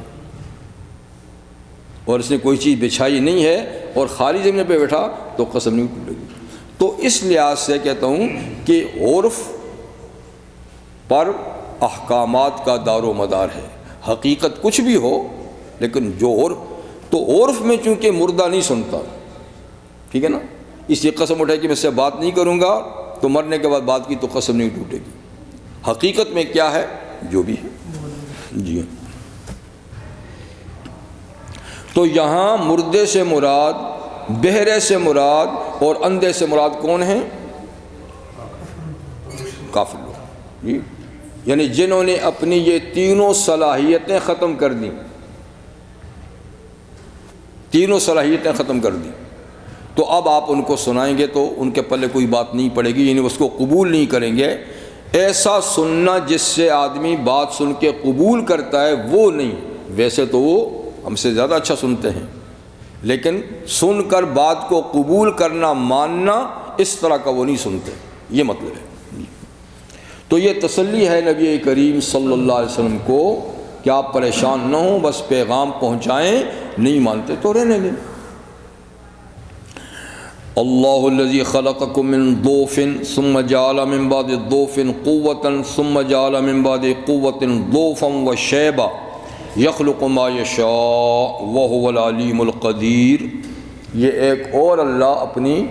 اور اس نے کوئی چیز بچھائی نہیں ہے اور خالی زمین پہ بیٹھا تو قسم نہیں ٹوٹے گی۔ تو اس لحاظ سے کہتا ہوں کہ عرف پر احکامات کا دار و مدار ہے، حقیقت کچھ بھی ہو، لیکن جو عرف میں چونکہ مردہ نہیں سنتا، ٹھیک ہے نا، اس لیے قسم اٹھائے کہ میں اس سے بات نہیں کروں گا، تو مرنے کے بعد بات کی تو قسم نہیں ٹوٹے گی۔ حقیقت میں کیا ہے؟ جو بھی ہے، جی۔ تو یہاں مردے سے مراد، بہرے سے مراد اور اندھے سے مراد کون ہیں؟ کافر لوگ، جی، یعنی جنہوں نے اپنی یہ تینوں صلاحیتیں ختم کر دیں، تینوں صلاحیتیں ختم کر دیں، تو اب آپ ان کو سنائیں گے تو ان کے پلے کوئی بات نہیں پڑے گی، یعنی اس کو قبول نہیں کریں گے۔ ایسا سننا جس سے آدمی بات سن کے قبول کرتا ہے وہ نہیں، ویسے تو وہ ہم سے زیادہ اچھا سنتے ہیں، لیکن سن کر بات کو قبول کرنا، ماننا، اس طرح کا وہ نہیں سنتے، یہ مطلب ہے۔ تو یہ تسلی ہے نبی کریم صلی اللہ علیہ وسلم کو کہ آپ پریشان نہ ہوں، بس پیغام پہنچائیں، نہیں مانتے تو رہنے دیں۔ اللہ الذی خلقکم من ضعف ثم جعل من بعد ضعف قوة ثم جعل من بعد قوة ضعفا وشیبا یخلق ما یشاء وهو العلیم القدیر۔ یہ ایک اور اللہ اپنی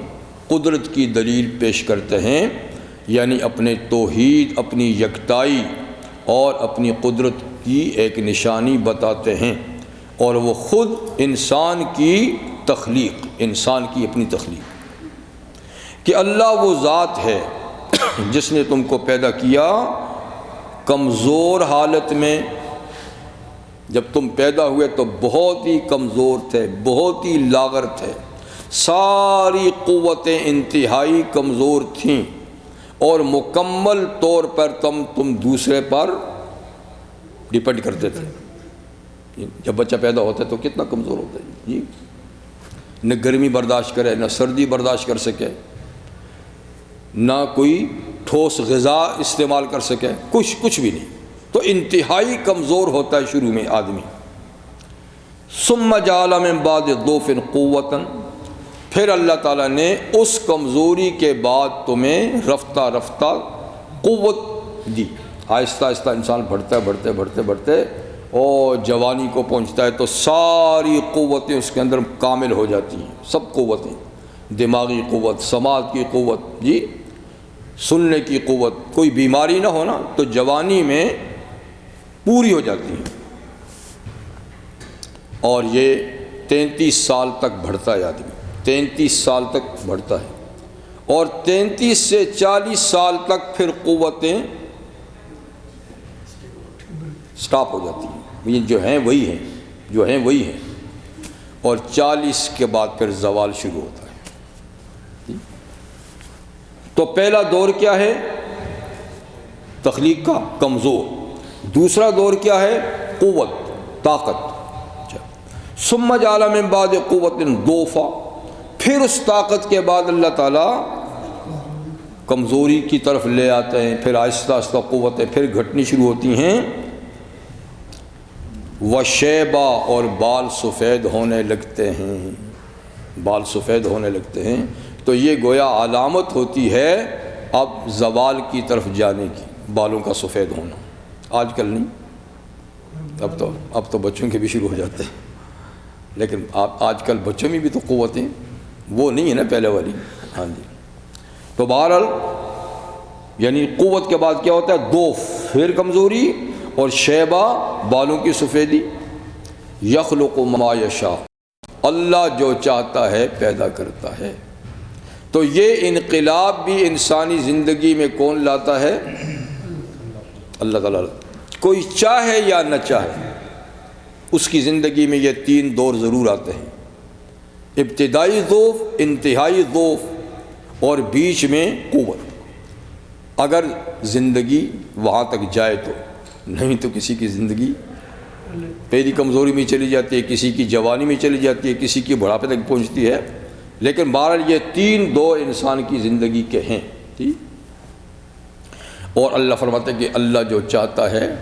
قدرت کی دلیل پیش کرتے ہیں، یعنی اپنے توحید، اپنی یکتائی اور اپنی قدرت کی ایک نشانی بتاتے ہیں، اور وہ خود انسان کی تخلیق، انسان کی اپنی تخلیق، کہ اللہ وہ ذات ہے جس نے تم کو پیدا کیا کمزور حالت میں۔ جب تم پیدا ہوئے تو بہت ہی کمزور تھے، بہت ہی لاغر تھے، ساری قوتیں انتہائی کمزور تھیں، اور مکمل طور پر تم دوسرے پر ڈیپینڈ کرتے تھے۔ جب بچہ پیدا ہوتا ہے تو کتنا کمزور ہوتا ہے جی، نہ گرمی برداشت کرے، نہ سردی برداشت کر سکے، نہ کوئی ٹھوس غذا استعمال کر سکے، کچھ بھی نہیں، تو انتہائی کمزور ہوتا ہے شروع میں آدمی۔ ثم جعل من بعد ضعف قوة، پھر اللہ تعالیٰ نے اس کمزوری کے بعد تمہیں رفتہ رفتہ قوت دی۔ آہستہ آہستہ انسان بڑھتے اور جوانی کو پہنچتا ہے تو ساری قوتیں اس کے اندر کامل ہو جاتی ہیں، سب قوتیں، دماغی قوت، سماعت کی قوت، جی سننے کی قوت، کوئی بیماری نہ ہونا تو جوانی میں پوری ہو جاتی ہیں، اور یہ 33 سال تک بڑھتا ہے آدمی، 33 سال تک بڑھتا ہے، اور 33 سے 40 سال تک پھر قوتیں سٹاپ ہو جاتی ہیں، جو ہیں وہی ہیں، اور 40 کے بعد پھر زوال شروع ہوتا ہے۔ تو پہلا دور کیا ہے؟ تخلیق کا، کمزور۔ دوسرا دور کیا ہے؟ قوت، طاقت۔ ثم جعل من بعد قوت ضعفا، پھر اس طاقت کے بعد اللہ تعالیٰ کمزوری کی طرف لے آتے ہیں، پھر آہستہ آہستہ قوتیں پھر گھٹنی شروع ہوتی ہیں۔ وشیبا، اور بال سفید ہونے لگتے ہیں، تو یہ گویا علامت ہوتی ہے اب زوال کی طرف جانے کی، بالوں کا سفید ہونا۔ آج کل نہیں، اب تو بچوں کے بھی شروع ہو جاتے ہیں، لیکن آج کل بچوں میں بھی تو قوتیں وہ نہیں ہے نا پہلے والی۔ ہاں جی، تو بہرحال یعنی قوت کے بعد کیا ہوتا ہے؟ ضعف، پھر کمزوری، اور شیبہ، بالوں کی سفیدی۔ یخلق ما یشاء، اللہ جو چاہتا ہے پیدا کرتا ہے۔ تو یہ انقلاب بھی انسانی زندگی میں کون لاتا ہے؟ اللہ تعالیٰ۔ کوئی چاہے یا نہ چاہے اس کی زندگی میں یہ 3 دور ضرور آتے ہیں، ابتدائی ضعف، انتہائی ضعف، اور بیچ میں قوت۔ اگر زندگی وہاں تک جائے تو، نہیں تو کسی کی زندگی پہلی کمزوری میں چلی جاتی ہے، کسی کی جوانی میں چلی جاتی ہے، کسی کی بڑھاپے تک پہنچتی ہے، لیکن بہرحال یہ 3 دور انسان کی زندگی کے ہیں، ٹھیک۔ اور اللہ فرماتے ہیں کہ اللہ جو چاہتا ہے،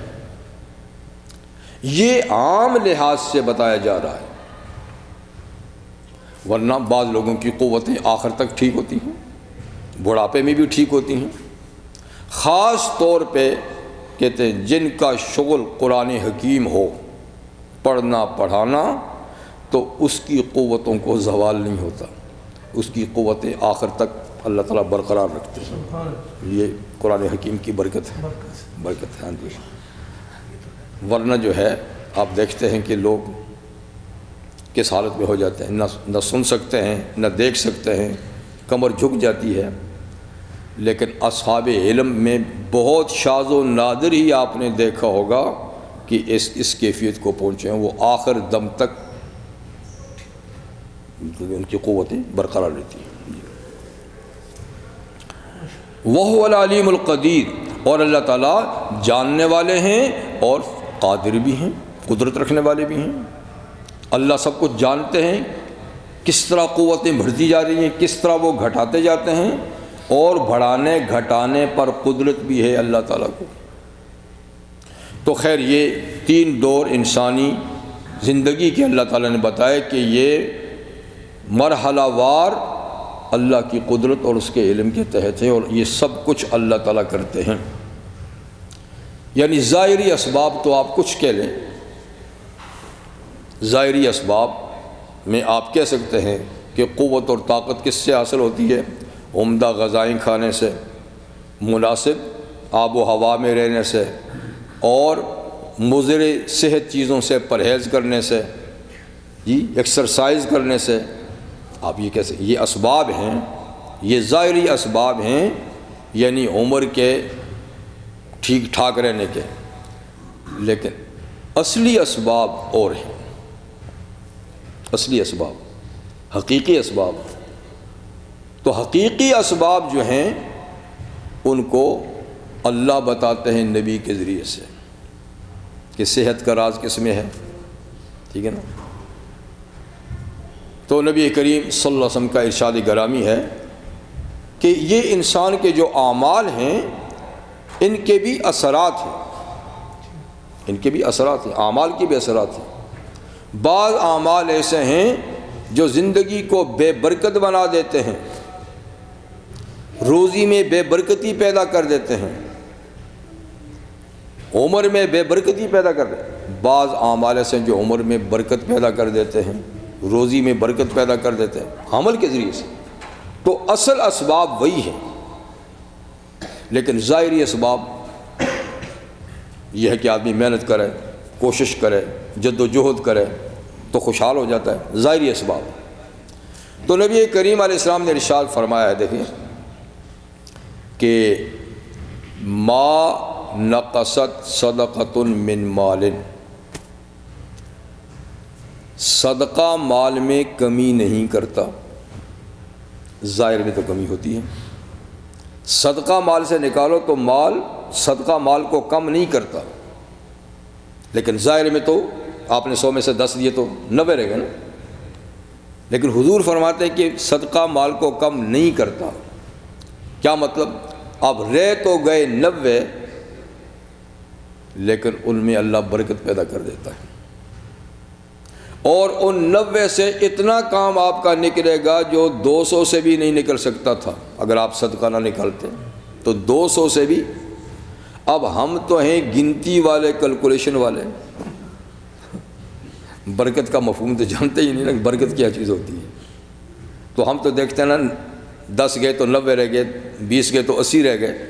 یہ عام لحاظ سے بتایا جا رہا ہے، ورنہ بعض لوگوں کی قوتیں آخر تک ٹھیک ہوتی ہیں، بڑھاپے میں بھی ٹھیک ہوتی ہیں۔ خاص طور پہ کہتے ہیں جن کا شغل قرآن حکیم ہو، پڑھنا پڑھانا، تو اس کی قوتوں کو زوال نہیں ہوتا، اس کی قوتیں آخر تک اللہ تعالیٰ برقرار رکھتے ہیں۔ یہ قرآن حکیم کی برکت ہے، ہاں جی۔ ورنہ جو ہے آپ دیکھتے ہیں کہ لوگ کس حالت میں ہو جاتے ہیں، نہ سن سکتے ہیں، نہ دیکھ سکتے ہیں، کمر جھک جاتی ہے۔ لیکن اصحاب علم میں بہت شاذ و نادر ہی آپ نے دیکھا ہوگا کہ اس کیفیت کو پہنچے ہیں، وہ آخر دم تک ان کی قوتیں برقرار رہتی ہیں۔ وَهُوَ الْعَلِيمُ الْقَدِيرُ، اور اللہ تعالیٰ جاننے والے ہیں اور قادر بھی ہیں، قدرت رکھنے والے بھی ہیں۔ اللہ سب کچھ جانتے ہیں، کس طرح قوتیں بڑھتی جا رہی ہیں، کس طرح وہ گھٹاتے جاتے ہیں، اور بڑھانے گھٹانے پر قدرت بھی ہے اللہ تعالیٰ کو۔ تو خیر یہ 3 دور انسانی زندگی کے اللہ تعالیٰ نے بتایا کہ یہ مرحلہ وار اللہ کی قدرت اور اس کے علم کے تحت ہے، اور یہ سب کچھ اللہ تعالیٰ کرتے ہیں۔ یعنی ظاہری اسباب تو آپ کچھ کہہ لیں، ظاہری اسباب میں آپ کہہ سکتے ہیں کہ قوت اور طاقت کس سے حاصل ہوتی ہے؟ عمدہ غذائیں کھانے سے، مناسب آب و ہوا میں رہنے سے، اور مضر صحت چیزوں سے پرہیز کرنے سے، جی ایکسرسائز کرنے سے۔ آپ یہ کیسے، یہ اسباب ہیں، یہ ظاہری اسباب ہیں، یعنی عمر کے ٹھیک ٹھاک رہنے کے، لیکن اصلی اسباب اور ہیں، اصلی اسباب، حقیقی اسباب۔ تو حقیقی اسباب جو ہیں ان کو اللہ بتاتے ہیں نبی کے ذریعے سے کہ صحت کا راز کس میں ہے، ٹھیک ہے نا۔ تو نبی کریم صلی اللہ علیہ وسلم کا ارشاد گرامی ہے کہ یہ انسان کے جو اعمال ہیں ان کے بھی اثرات ہیں، ان کے بھی اثرات ہیں، اعمال کے بھی اثرات ہیں۔ بعض اعمال ایسے ہیں جو زندگی کو بے برکت بنا دیتے ہیں، روزی میں بے برکتی پیدا کر دیتے ہیں، عمر میں بے برکتی پیدا کر دیتے ہیں۔ بعض اعمال ایسے ہیں جو عمر میں برکت پیدا کر دیتے ہیں، روزی میں برکت پیدا کر دیتے ہیں عمل کے ذریعے سے۔ تو اصل اسباب وہی ہیں، لیکن ظاہری اسباب یہ ہے کہ آدمی محنت کرے، کوشش کرے، جد و جہد کرے تو خوشحال ہو جاتا ہے، ظاہری اسباب۔ تو نبی کریم علیہ السلام نے ارشاد فرمایا ہے، دیکھیں کہ ما نقصت صدقۃ من مال، صدقہ مال میں کمی نہیں کرتا۔ ظاہر میں تو کمی ہوتی ہے، صدقہ مال سے نکالو تو مال، صدقہ مال کو کم نہیں کرتا، لیکن ظاہر میں تو آپ نے 100 میں سے 10 دیے تو 90 رہ گئے نا۔ لیکن حضور فرماتے ہیں کہ صدقہ مال کو کم نہیں کرتا۔ کیا مطلب؟ اب رہ تو گئے 90، لیکن ان میں اللہ برکت پیدا کر دیتا ہے، اور ان 90 سے اتنا کام آپ کا نکلے گا جو 200 سے بھی نہیں نکل سکتا تھا اگر آپ صدقہ نہ نکالتے، تو 200 سے بھی۔ اب ہم تو ہیں گنتی والے، کیلکولیشن والے، برکت کا مفہوم تو جانتے ہی نہیں نا، برکت کیا چیز ہوتی ہے۔ تو ہم تو دیکھتے ہیں نا 10 گئے تو 90 رہ گئے، 20 گئے تو 80 رہ گئے،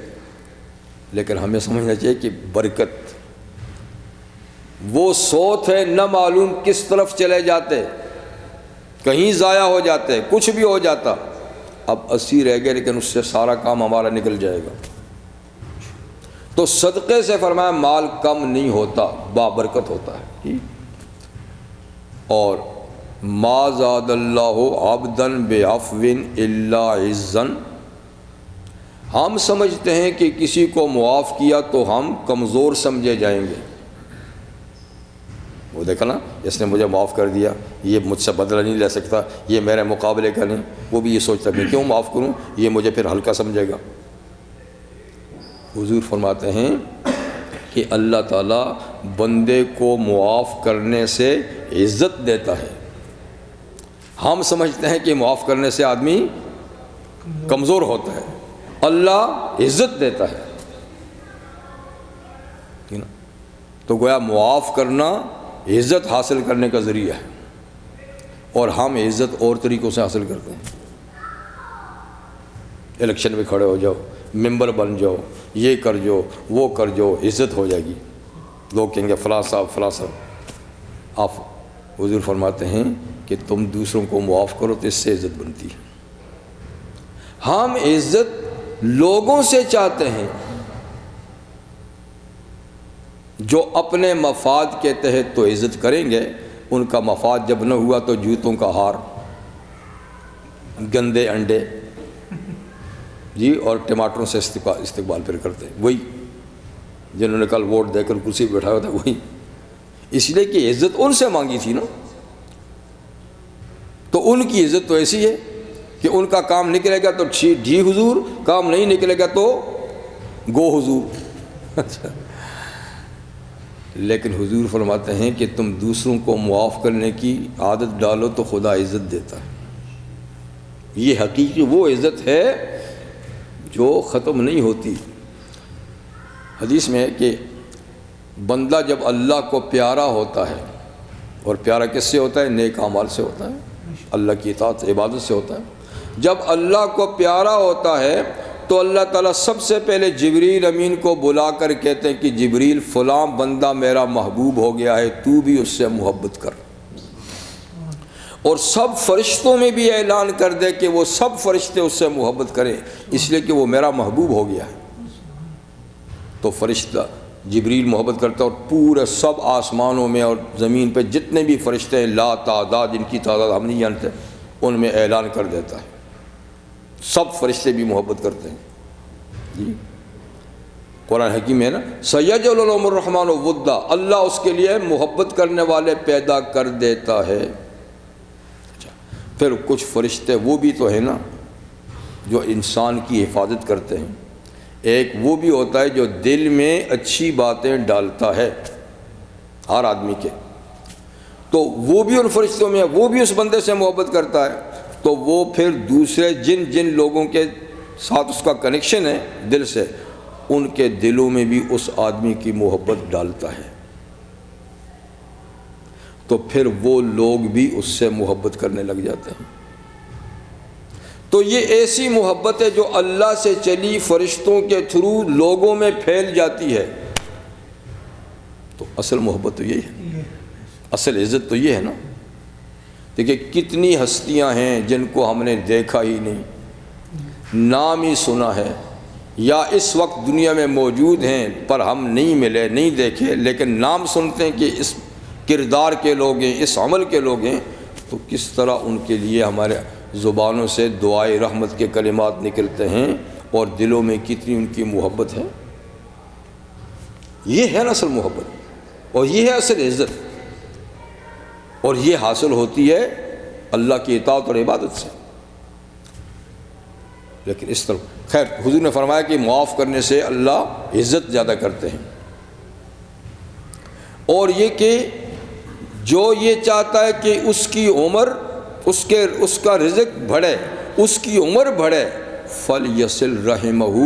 لیکن ہمیں سمجھنا چاہیے کہ برکت وہ سوت ہے، نہ معلوم کس طرف چلے جاتے، کہیں ضائع ہو جاتے، کچھ بھی ہو جاتا۔ اب 80 رہ گئے، لیکن اس سے سارا کام ہمارا نکل جائے گا۔ تو صدقے سے فرمایا مال کم نہیں ہوتا، بابرکت ہوتا ہے۔ اور ما زاد اللہ عبدا بعفو الا عزا، ہم سمجھتے ہیں کہ کسی کو معاف کیا تو ہم کمزور سمجھے جائیں گے۔ وہ دیکھا نا، اس نے مجھے معاف کر دیا، یہ مجھ سے بدلہ نہیں لے سکتا، یہ میرے مقابلے کا نہیں۔ وہ بھی یہ سوچتا ہے میں کیوں معاف کروں، یہ مجھے پھر ہلکا سمجھے گا۔ حضور فرماتے ہیں کہ اللہ تعالیٰ بندے کو معاف کرنے سے عزت دیتا ہے۔ ہم سمجھتے ہیں کہ معاف کرنے سے آدمی کمزور ہوتا ہے، اللہ عزت دیتا ہے، ٹھیک نا۔ تو گویا معاف کرنا عزت حاصل کرنے کا ذریعہ ہے، اور ہم عزت اور طریقوں سے حاصل کرتے ہیں۔ الیکشن میں کھڑے ہو جاؤ، ممبر بن جاؤ، یہ کر جو، وہ کر جو، عزت ہو جائے گی، لوگ کہیں گے فلاں صاحب فلاں صاحب۔ آپ حضور فرماتے ہیں کہ تم دوسروں کو معاف کرو تو اس سے عزت بنتی ہے۔ ہم عزت لوگوں سے چاہتے ہیں جو اپنے مفاد کے تحت تو عزت کریں گے، ان کا مفاد جب نہ ہوا تو جوتوں کا ہار، گندے انڈے جی اور ٹماٹروں سے استقبال پھر کرتے ہیں، وہی جنہوں نے کل ووٹ دے کر کرسی پہ بٹھایا تھا وہی، اس لیے کہ عزت ان سے مانگی تھی نا، تو ان کی عزت تو ایسی ہے کہ ان کا کام نکلے گا تو جی حضور، کام نہیں نکلے گا تو گو حضور۔ لیکن حضور فرماتے ہیں کہ تم دوسروں کو معاف کرنے کی عادت ڈالو تو خدا عزت دیتا ہے۔ یہ حقیقی وہ عزت ہے جو ختم نہیں ہوتی۔ حدیث میں ہے کہ بندہ جب اللہ کو پیارا ہوتا ہے، اور پیارا کس سے ہوتا ہے؟ نیک اعمال سے ہوتا ہے، اللہ کی اطاعت عبادت سے ہوتا ہے۔ جب اللہ کو پیارا ہوتا ہے تو اللہ تعالیٰ سب سے پہلے جبریل امین کو بلا کر کہتے ہیں کہ جبریل فلاں بندہ میرا محبوب ہو گیا ہے، تو بھی اس سے محبت کر، اور سب فرشتوں میں بھی اعلان کر دے کہ وہ سب فرشتے اس سے محبت کریں، اس لیے کہ وہ میرا محبوب ہو گیا ہے۔ تو فرشتہ جبریل محبت کرتا ہے، اور پورے سب آسمانوں میں اور زمین پہ جتنے بھی فرشتے ہیں لا تعداد، جن کی تعداد ہم نہیں جانتے، ان میں اعلان کر دیتا ہے، سب فرشتے بھی محبت کرتے ہیں جی۔ قرآن حکیم ہے نا، سَيَجْعَلُ لَهُمُ الرَّحْمَنُ وُدًّا، اللہ اس کے لیے محبت کرنے والے پیدا کر دیتا ہے۔ پھر کچھ فرشتے وہ بھی تو ہیں نا جو انسان کی حفاظت کرتے ہیں، ایک وہ بھی ہوتا ہے جو دل میں اچھی باتیں ڈالتا ہے ہر آدمی کے، تو وہ بھی ان فرشتوں میں ہے، وہ بھی اس بندے سے محبت کرتا ہے، تو وہ پھر دوسرے جن لوگوں کے ساتھ اس کا کنیکشن ہے دل سے، ان کے دلوں میں بھی اس آدمی کی محبت ڈالتا ہے، تو پھر وہ لوگ بھی اس سے محبت کرنے لگ جاتے ہیں۔ تو یہ ایسی محبت ہے جو اللہ سے چلی فرشتوں کے تھرو لوگوں میں پھیل جاتی ہے۔ تو اصل محبت تو یہی ہے، اصل عزت تو یہ ہے نا۔ دیکھیں کتنی ہستیاں ہیں جن کو ہم نے دیکھا ہی نہیں، نام ہی سنا ہے، یا اس وقت دنیا میں موجود ہیں پر ہم نہیں ملے نہیں دیکھے، لیکن نام سنتے ہیں کہ اس کردار کے لوگ ہیں، اس عمل کے لوگ ہیں، تو کس طرح ان کے لیے ہمارے زبانوں سے دعائے رحمت کے کلمات نکلتے ہیں، اور دلوں میں کتنی ان کی محبت ہے۔ یہ ہے نا اصل محبت، اور یہ ہے اصل عزت، اور یہ حاصل ہوتی ہے اللہ کی اطاعت اور عبادت سے۔ لیکن اس طرح خیر حضور نے فرمایا کہ معاف کرنے سے اللہ عزت زیادہ کرتے ہیں، اور یہ کہ جو یہ چاہتا ہے کہ اس کی عمر اس کا رزق بڑھے، اس کی عمر بڑھے، فَلْيَصِلْ رَحِمَهُ،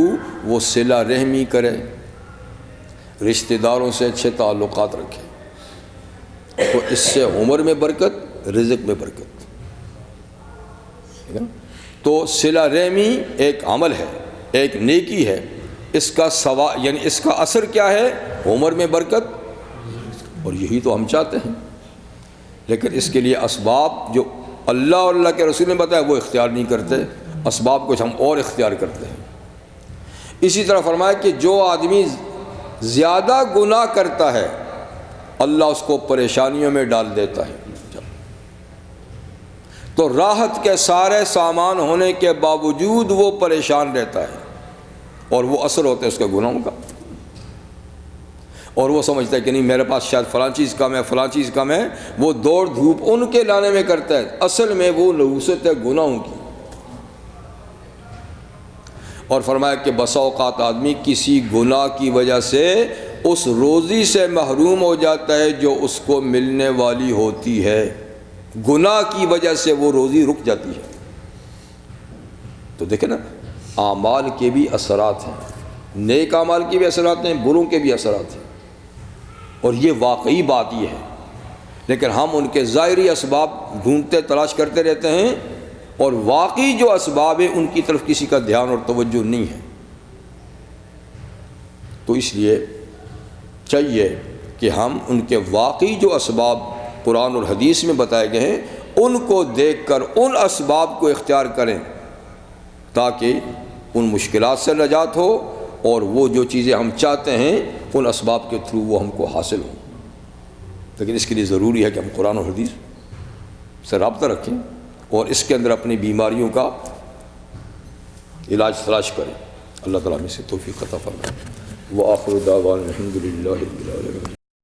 وہ صلہ رحمی کرے، رشتہ داروں سے اچھے تعلقات رکھے، تو اس سے عمر میں برکت، رزق میں برکت۔ تو صلہ رحمی ایک عمل ہے، ایک نیکی ہے، اس کا یعنی اس کا اثر کیا ہے؟ عمر میں برکت، اور یہی تو ہم چاہتے ہیں۔ لیکن اس کے لیے اسباب جو اللہ اور اللہ کے رسول نے بتایا وہ اختیار نہیں کرتے، اسباب کچھ ہم اور اختیار کرتے ہیں۔ اسی طرح فرمایا کہ جو آدمی زیادہ گناہ کرتا ہے اللہ اس کو پریشانیوں میں ڈال دیتا ہے، تو راحت کے سارے سامان ہونے کے باوجود وہ پریشان رہتا ہے، اور وہ اثر ہوتا ہے اس کے گناہوں کا، اور وہ سمجھتا ہے کہ نہیں میرے پاس شاید فلاں چیز کم ہے، فلاں چیز کم ہے، وہ دوڑ دھوپ ان کے لانے میں کرتا ہے، اصل میں وہ نحوست ہے گناہوں کی۔ اور فرمایا کہ بسا اوقات آدمی کسی گناہ کی وجہ سے اس روزی سے محروم ہو جاتا ہے جو اس کو ملنے والی ہوتی ہے، گناہ کی وجہ سے وہ روزی رک جاتی ہے۔ تو دیکھیں نا اعمال کے بھی اثرات ہیں، نیک اعمال کے بھی اثرات ہیں، بروں کے بھی اثرات ہیں، اور یہ واقعی بات یہ ہے، لیکن ہم ان کے ظاہری اسباب ڈھونڈتے تلاش کرتے رہتے ہیں، اور واقعی جو اسباب ہیں ان کی طرف کسی کا دھیان اور توجہ نہیں ہے۔ تو اس لیے چاہیے کہ ہم ان کے واقعی جو اسباب قرآن اور حدیث میں بتائے گئے ہیں ان کو دیکھ کر ان اسباب کو اختیار کریں، تاکہ ان مشکلات سے نجات ہو، اور وہ جو چیزیں ہم چاہتے ہیں ان اسباب کے تھرو وہ ہم کو حاصل ہوں۔ لیکن اس کے لیے ضروری ہے کہ ہم قرآن و حدیث سے رابطہ رکھیں، اور اس کے اندر اپنی بیماریوں کا علاج تلاش کریں. اللہ تعالیٰ میں سے توفیق عطا فرمائے. وآخر دعوانا الحمد للہ رب العالمین.